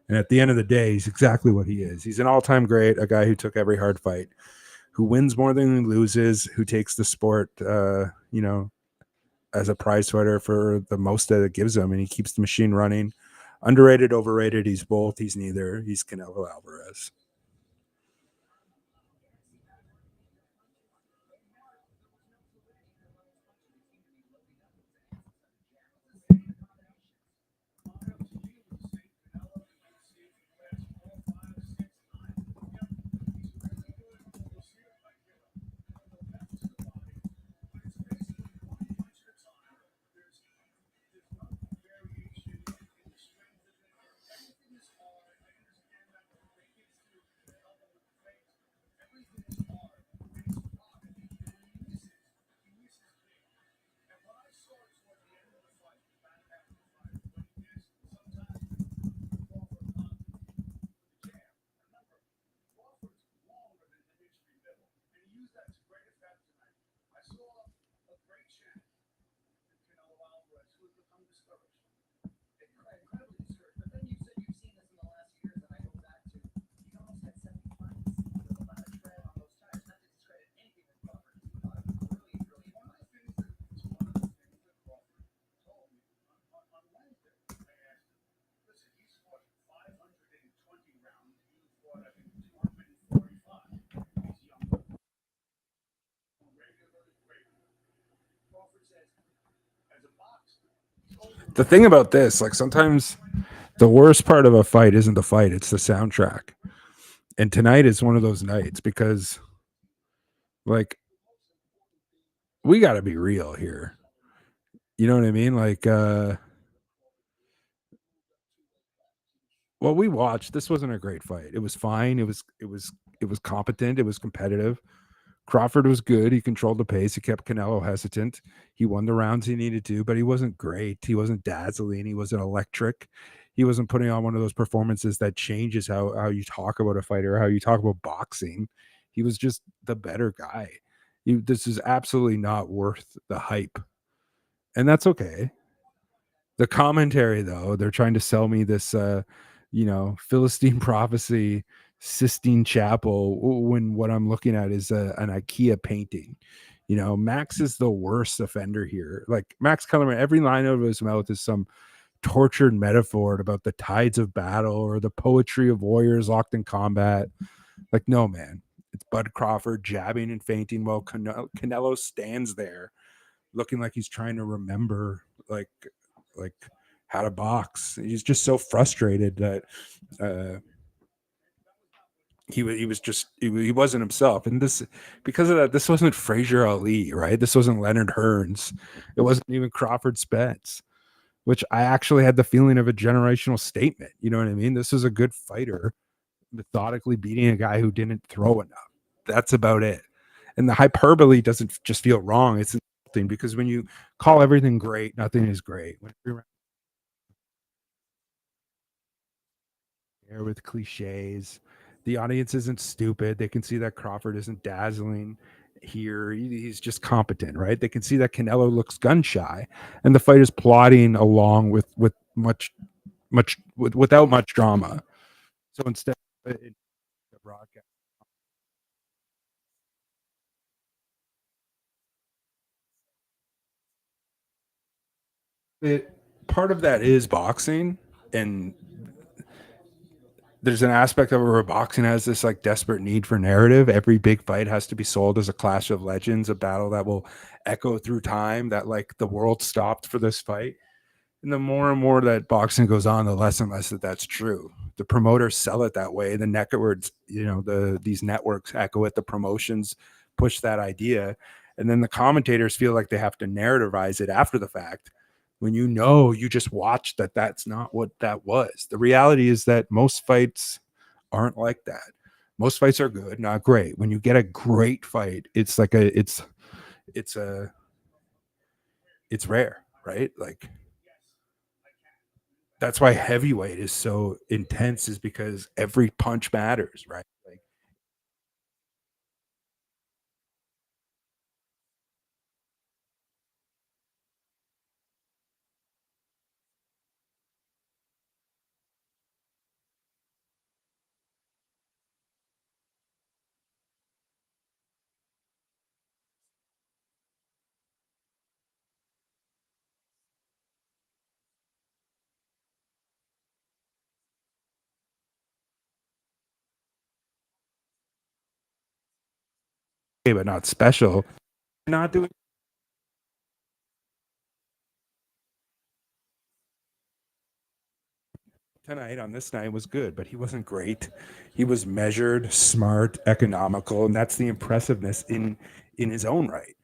And at the end of the day, he's exactly what he is. He's an all-time great, a guy who took every hard fight, who wins more than he loses, who takes the sport, as a prize fighter for the most that it gives him, and he keeps the machine running. Underrated, overrated, he's both. He's neither. He's Canelo Álvarez. The thing about this, like sometimes the worst part of a fight isn't the fight, it's the soundtrack. And tonight is one of those nights because, like, we got to be real here. You know what I mean? Like, well, we watched. This wasn't a great fight. It was fine. It was competent. It was competitive. Crawford was good. He controlled the pace. He kept Canelo hesitant. He won the rounds he needed to, but he wasn't great. He wasn't dazzling. He wasn't electric. He wasn't putting on one of those performances that changes how you talk about a fighter, how you talk about boxing. He was just the better guy. This is absolutely not worth the hype, and that's okay. The commentary, though, they're trying to sell me this, Philistine prophecy, Sistine Chapel, when what I'm looking at is an IKEA painting. Max is the worst offender here. Like Max Kellerman, every line out of his mouth is some tortured metaphor about the tides of battle or the poetry of warriors locked in combat. Like, no, man. It's Bud Crawford jabbing and feinting while Canelo stands there looking like he's trying to remember like how to box. He's just so frustrated that uh, he wasn't himself, and this because of that. This wasn't Frazier Ali, right? This wasn't Leonard Hearns. It wasn't even Crawford Spence, which I actually had the feeling of a generational statement. You know what I mean? This was a good fighter, methodically beating a guy who didn't throw enough. That's about it. And the hyperbole doesn't just feel wrong. It's insulting because when you call everything great, nothing is great. When you're there with cliches, the audience isn't stupid. They can see that Crawford isn't dazzling here. He's just competent, right? They can see that Canelo looks gun shy, and the fight is plodding along with without much drama. So instead, the broadcast, part of that is boxing, and there's an aspect of it where boxing has this like desperate need for narrative. Every big fight has to be sold as a clash of legends, a battle that will echo through time, that like the world stopped for this fight. And the more and more that boxing goes on, the less and less that that's true. The promoters sell it that way. The networks, these networks echo it. The promotions push that idea, and then the commentators feel like they have to narrativize it after the fact. When you just watched that's not what that was. The reality is that most fights aren't like that. Most fights are good, not great. When you get a great fight, it's like a it's a it's rare, right? Like that's why heavyweight is so intense is because every punch matters, right? Like okay, but not special. Not doing tonight on this night was good, but he wasn't great. He was measured, smart, economical, and that's the impressiveness in his own right.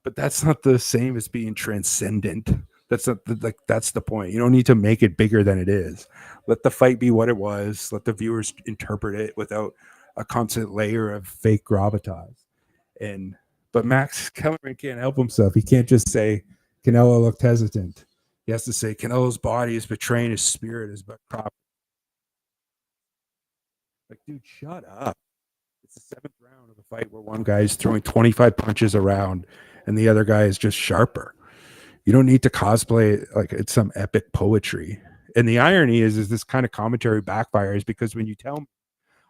But that's not the same as being transcendent. That's not like that's the point. You don't need to make it bigger than it is. Let the fight be what it was. Let the viewers interpret it without a constant layer of fake gravitas. And but Max Kellerman can't help himself. He can't just say Canelo looked hesitant. He has to say Canelo's body is betraying his spirit as but like, dude, shut up. It's the seventh round of the fight where one guy is throwing 25 punches around and the other guy is just sharper. You don't need to cosplay like it's some epic poetry. And the irony is this kind of commentary backfires because when you tell me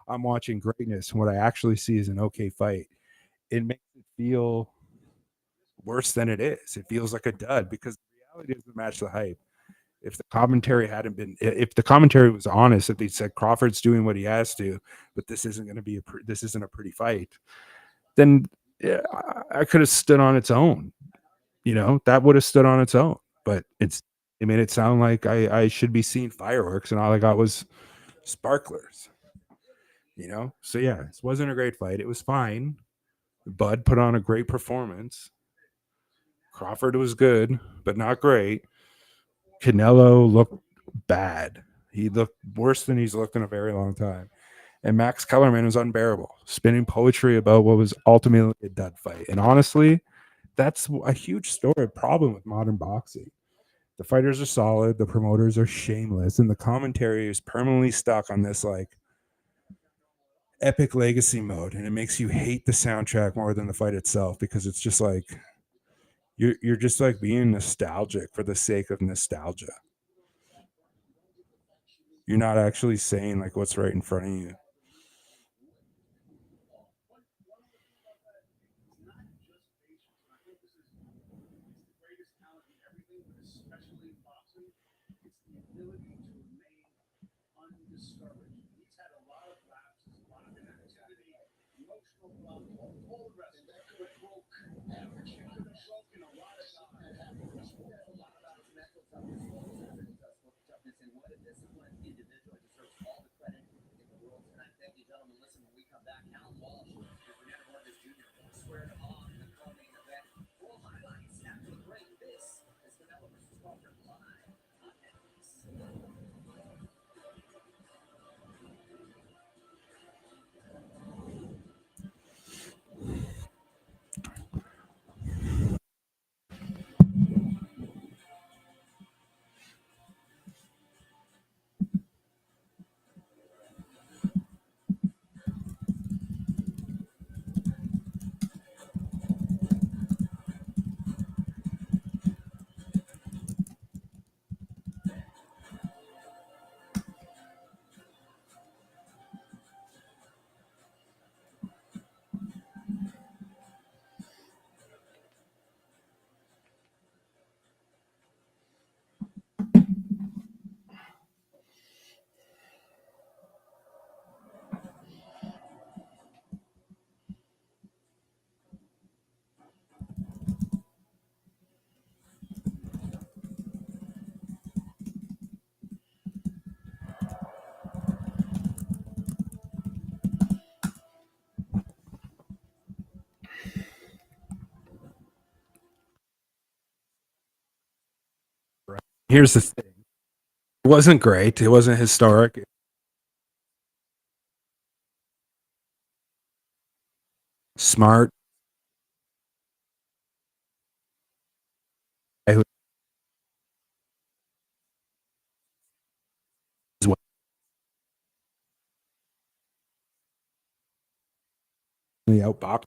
I'm watching greatness and what I actually see is an okay fight, it makes it feel worse than it is. It feels like a dud because the reality doesn't match the hype. If the commentary hadn't been, if the commentary was honest, if they said Crawford's doing what he has to, but this isn't going to be this isn't a pretty fight, then yeah, I could have stood on its own. You know, that would have stood on its own. But it made it sound like I should be seeing fireworks, and all I got was sparklers. You know, so yeah, this wasn't a great fight. It was fine. Bud put on a great performance. Crawford was good, but not great. Canelo looked bad. He looked worse than he's looked in a very long time. And Max Kellerman was unbearable, spinning poetry about what was ultimately a dud fight. And honestly, that's a huge story problem with modern boxing. The fighters are solid, the promoters are shameless, and the commentary is permanently stuck on this like epic legacy mode. And it makes you hate the soundtrack more than the fight itself because it's just like you're just like being nostalgic for the sake of nostalgia. You're not actually saying like what's right in front of you. Right? Here's the thing. It wasn't great. It wasn't historic. smart, guy who is well outboxed.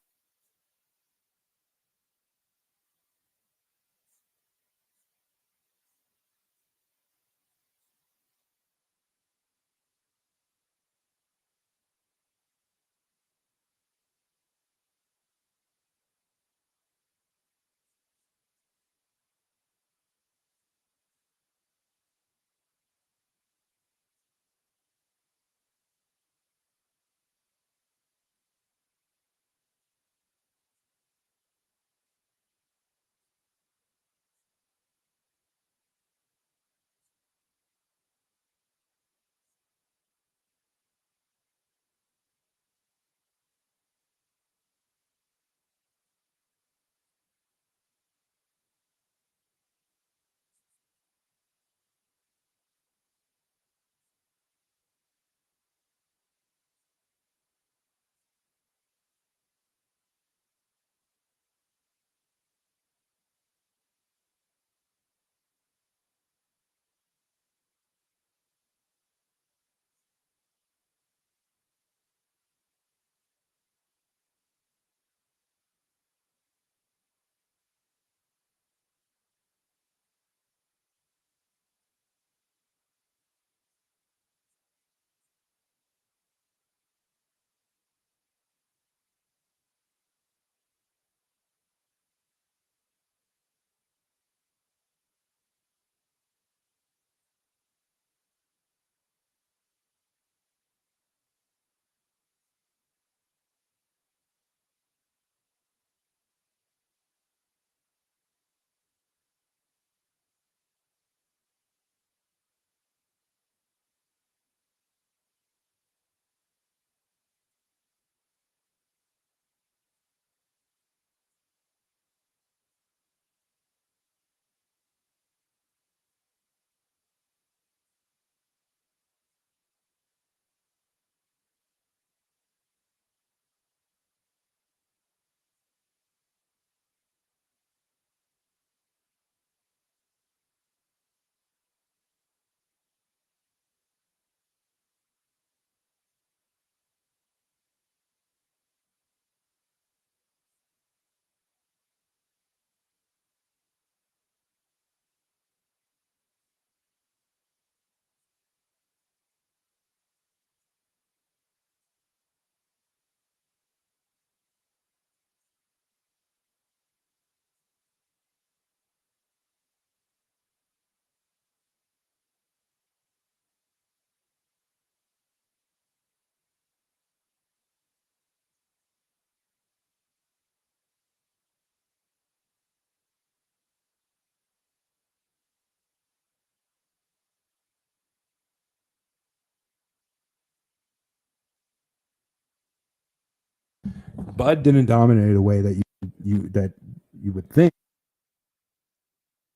Bud didn't dominate a way that you would think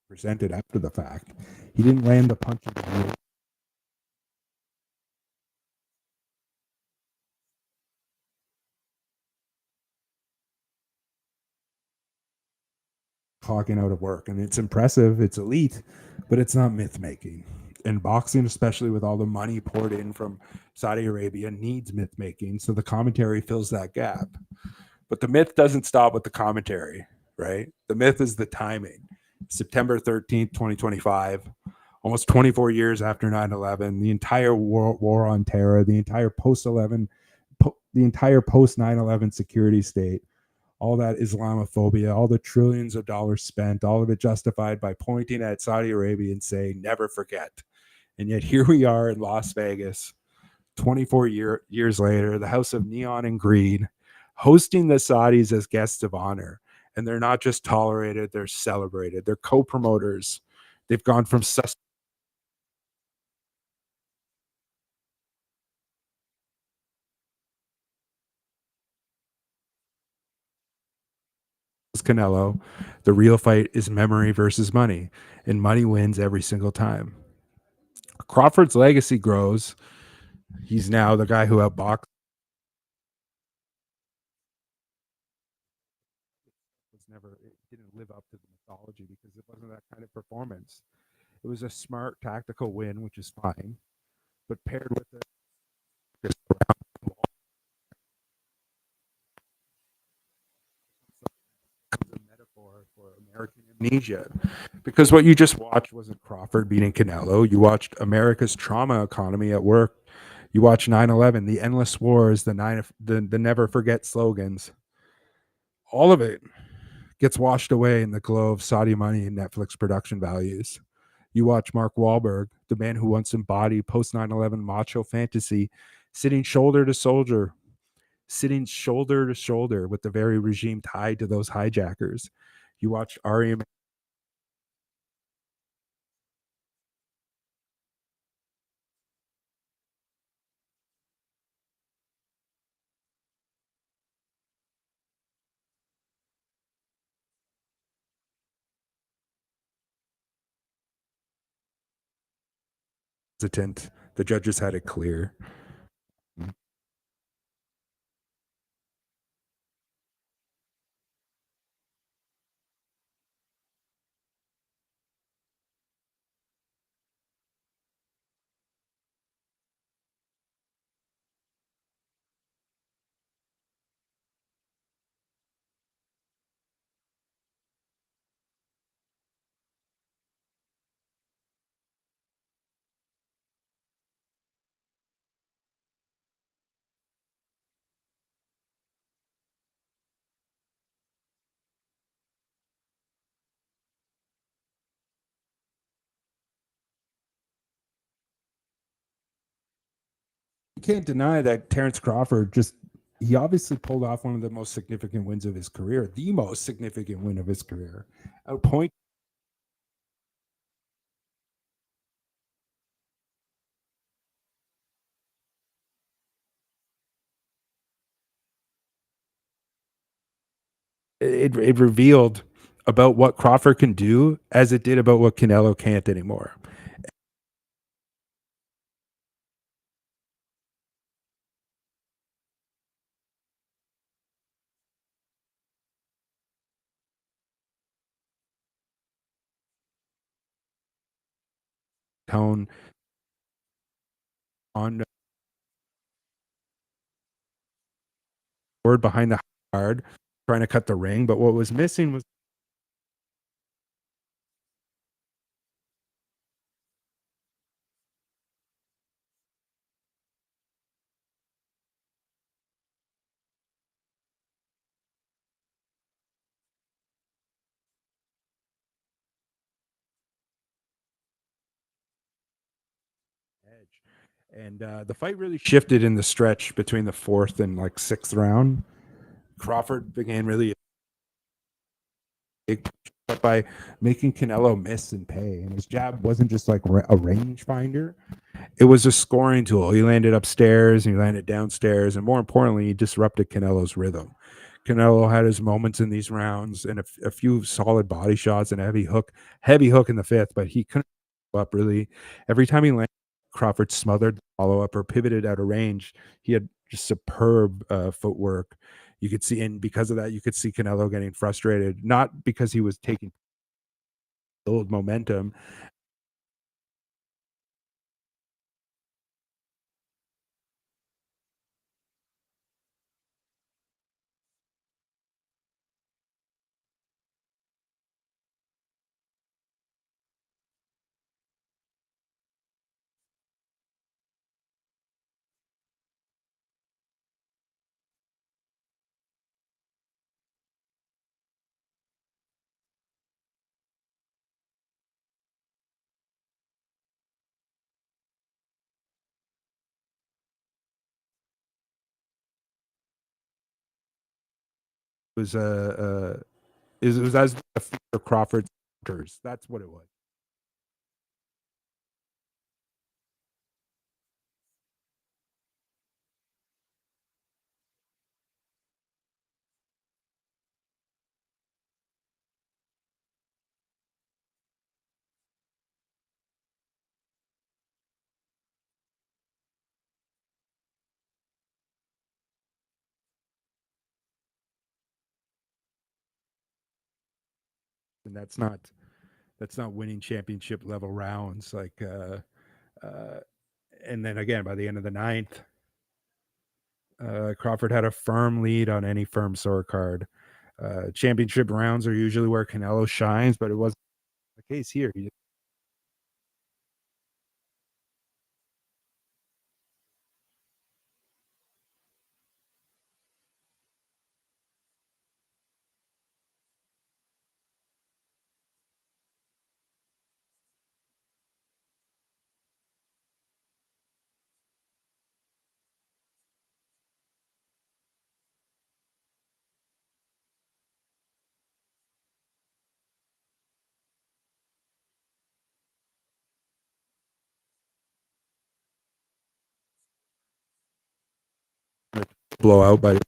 presented after the fact. He didn't land the punches clocking out of work, and it's impressive. It's elite, but it's not myth making. And boxing, especially with all the money poured in from Saudi Arabia, needs myth making. So the commentary fills that gap. But the myth doesn't stop with the commentary, right? The myth is the timing. September 13th, 2025, almost 24 years after 9/11, the entire war on terror, the entire the entire post 9/11 security state, all that Islamophobia, all the trillions of dollars spent, all of it justified by pointing at Saudi Arabia and saying, never forget. And yet here we are in Las Vegas, 24 years later, the House of Neon and Green, hosting the Saudis as guests of honor. And they're not just tolerated, they're celebrated. They're co promoters. They've gone from Canelo. The real fight is memory versus money, and money wins every single time. Crawford's legacy grows. He's now the guy who outboxed strategy because it wasn't that kind of performance. It was a smart tactical win, which is fine, but paired with the a metaphor for American amnesia. Because what you just watched wasn't Crawford beating Canelo. You watched America's trauma economy at work. You watched 9/11, the endless wars, the never forget slogans. All of it gets washed away in the glow of Saudi money and Netflix production values. You watch Mark Wahlberg, the man who once embodied post 9/11 macho fantasy, sitting shoulder to shoulder, sitting shoulder to shoulder with the very regime tied to those hijackers. You watch Ari hesitant. The judges had it clear. You can't deny that Terence Crawford just he obviously pulled off one of the most significant wins of his career, the most significant win of his career. Outpoint it revealed about what Crawford can do as it did about what Canelo can't anymore. Tone on the board behind the guard, trying to cut the ring, but what was missing was edge. And the fight really shifted in the stretch between the fourth and like sixth round. Crawford began really big by making Canelo miss and pay. And his jab wasn't just like a range finder, it was a scoring tool. He landed upstairs and he landed downstairs. And more importantly, he disrupted Canelo's rhythm. Canelo had his moments in these rounds and a few solid body shots and a heavy hook in the fifth, but he couldn't up really. Every time he landed, Crawford smothered the follow up or pivoted out of range. He had just superb footwork. You could see, and because of that, you could see Canelo getting frustrated, not because he was taking old momentum. It was it was as a fear of Crawford's counters. That's what it was. and that's not winning championship level rounds. Uh, and then again by the end of the ninth, Crawford had a firm lead on any firm sore card. Championship rounds are usually where Canelo shines, but it wasn't the case here. He blow out by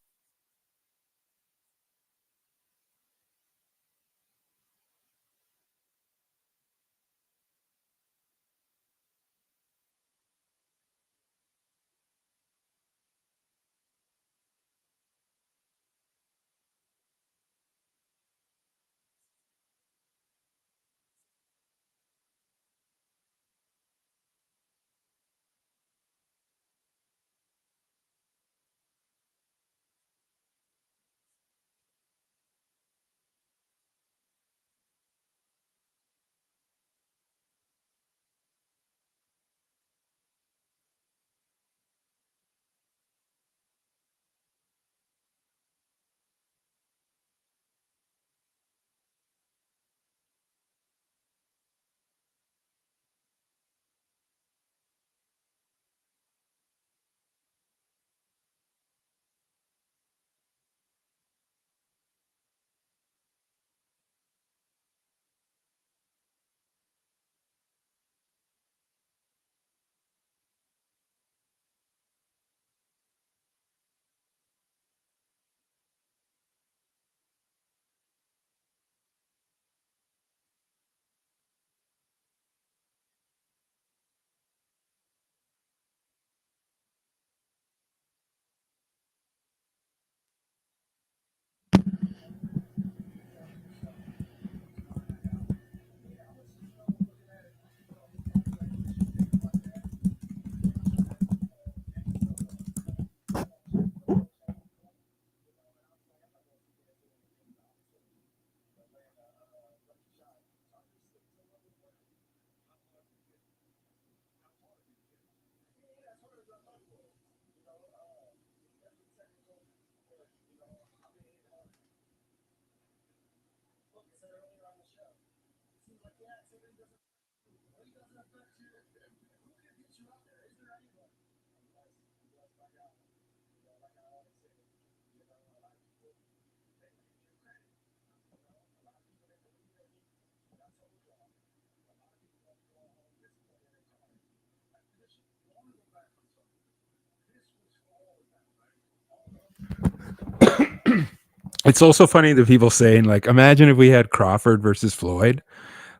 it's also funny that people saying like, imagine if we had Crawford versus Floyd.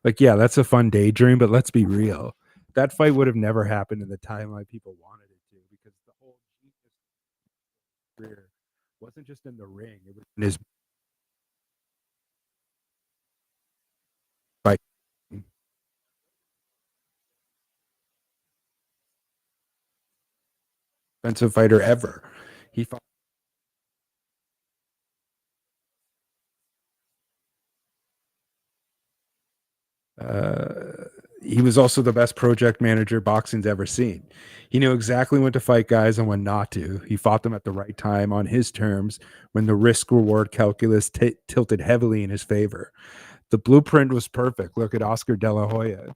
Like, yeah, that's a fun daydream, but let's be real. That fight would have never happened in the timeline people wanted it to, because the whole genius career wasn't just in the ring; it was in his fight, offensive fighter ever. He fought. Uh, he was also the best project manager boxing's ever seen. He knew exactly when to fight guys and when not to. He fought them at the right time on his terms when the risk reward calculus tilted heavily in his favor. The blueprint was perfect. Look at Oscar De La Hoya.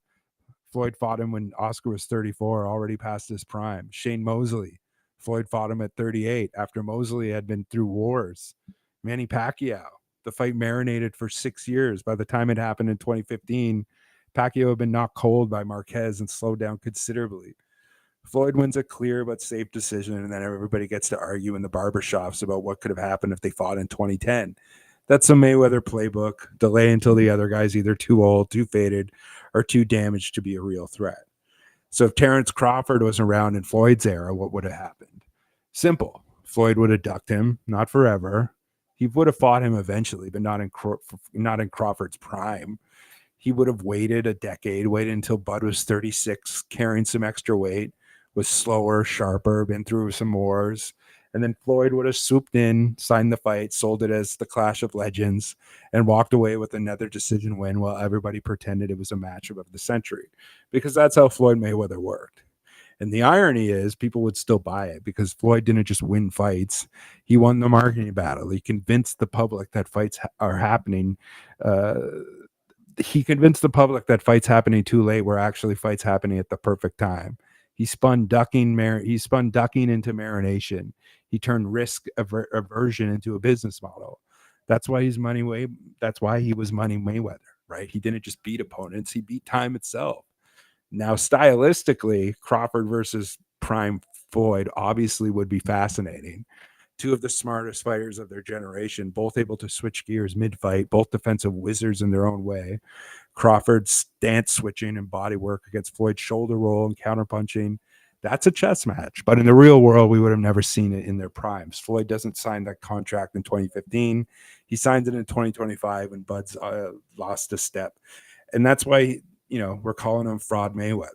Floyd fought him when Oscar was 34, already past his prime. Shane Mosley. Floyd fought him at 38 after Mosley had been through wars. Manny Pacquiao. The fight marinated for 6 years. By the time it happened in 2015, Pacquiao had been knocked cold by Marquez and slowed down considerably. Floyd wins a clear but safe decision, and then everybody gets to argue in the barbershops about what could have happened if they fought in 2010. That's a Mayweather playbook. Delay until the other guy's either too old, too faded, or too damaged to be a real threat. So if Terence Crawford was around in Floyd's era, what would have happened? Simple. Floyd would have ducked him, not forever. He would have fought him eventually, but not in Crawford's prime. He would have waited a decade, waited until Bud was 36, carrying some extra weight, was slower, sharper, been through some wars. And then Floyd would have swooped in, signed the fight, sold it as the Clash of Legends, and walked away with another decision win while everybody pretended it was a matchup of the century. Because that's how Floyd Mayweather worked. And the irony is, people would still buy it because Floyd didn't just win fights; he won the marketing battle. He convinced the public that fights are happening. Uh, he convinced the public that fights happening too late were actually fights happening at the perfect time. He spun ducking into marination. He turned aversion into a business model. That's why he's money way. That's why he was Money Mayweather, right? He didn't just beat opponents; he beat time itself. Now, stylistically, Crawford versus Prime Floyd obviously would be fascinating. Two of the smartest fighters of their generation, both able to switch gears mid fight, both defensive wizards in their own way. Crawford's stance switching and body work against Floyd's shoulder roll and counterpunching. That's a chess match. But in the real world, we would have never seen it in their primes. Floyd doesn't sign that contract in 2015. He signs it in 2025 when Bud's lost a step. And that's why, we're calling him Fraud Mayweather.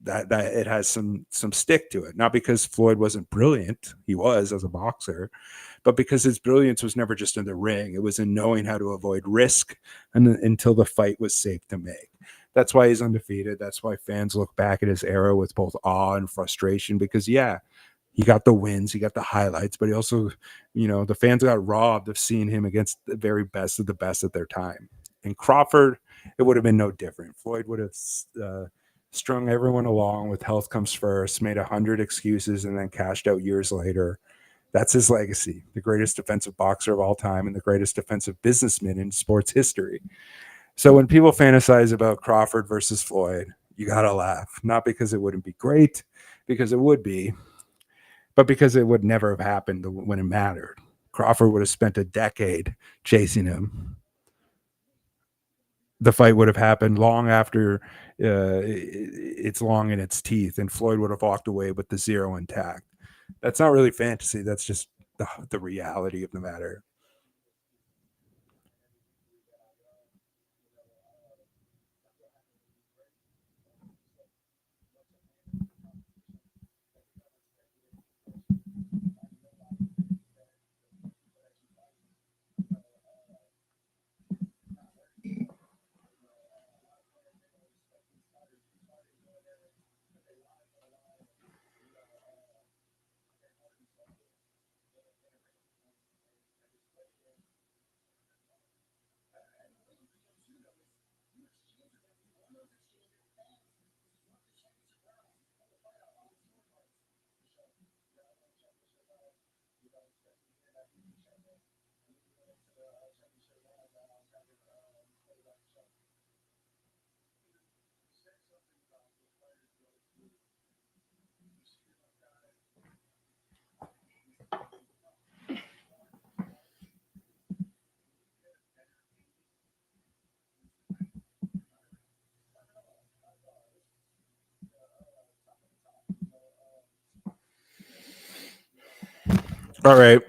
That it has some stick to it. Not because Floyd wasn't brilliant, he was as a boxer, but because his brilliance was never just in the ring. It was in knowing how to avoid risk until the fight was safe to make. That's why he's undefeated. That's why fans look back at his era with both awe and frustration because, yeah, he got the wins, he got the highlights, but he also, the fans got robbed of seeing him against the very best of the best at their time. And Crawford, it would have been no different. Floyd would have strung everyone along with health comes first, made 100 excuses, and then cashed out years later. That's his legacy, the greatest defensive boxer of all time and the greatest defensive businessman in sports history. So when people fantasize about Crawford versus Floyd, you got to laugh. Not because it wouldn't be great, because it would be, but because it would never have happened when it mattered. Crawford would have spent a decade chasing him. The fight would have happened long after it's long in its teeth, and Floyd would have walked away with the zero intact. That's not really fantasy. That's just the reality of the matter. All right.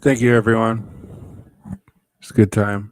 Thank you, everyone. It's a good time.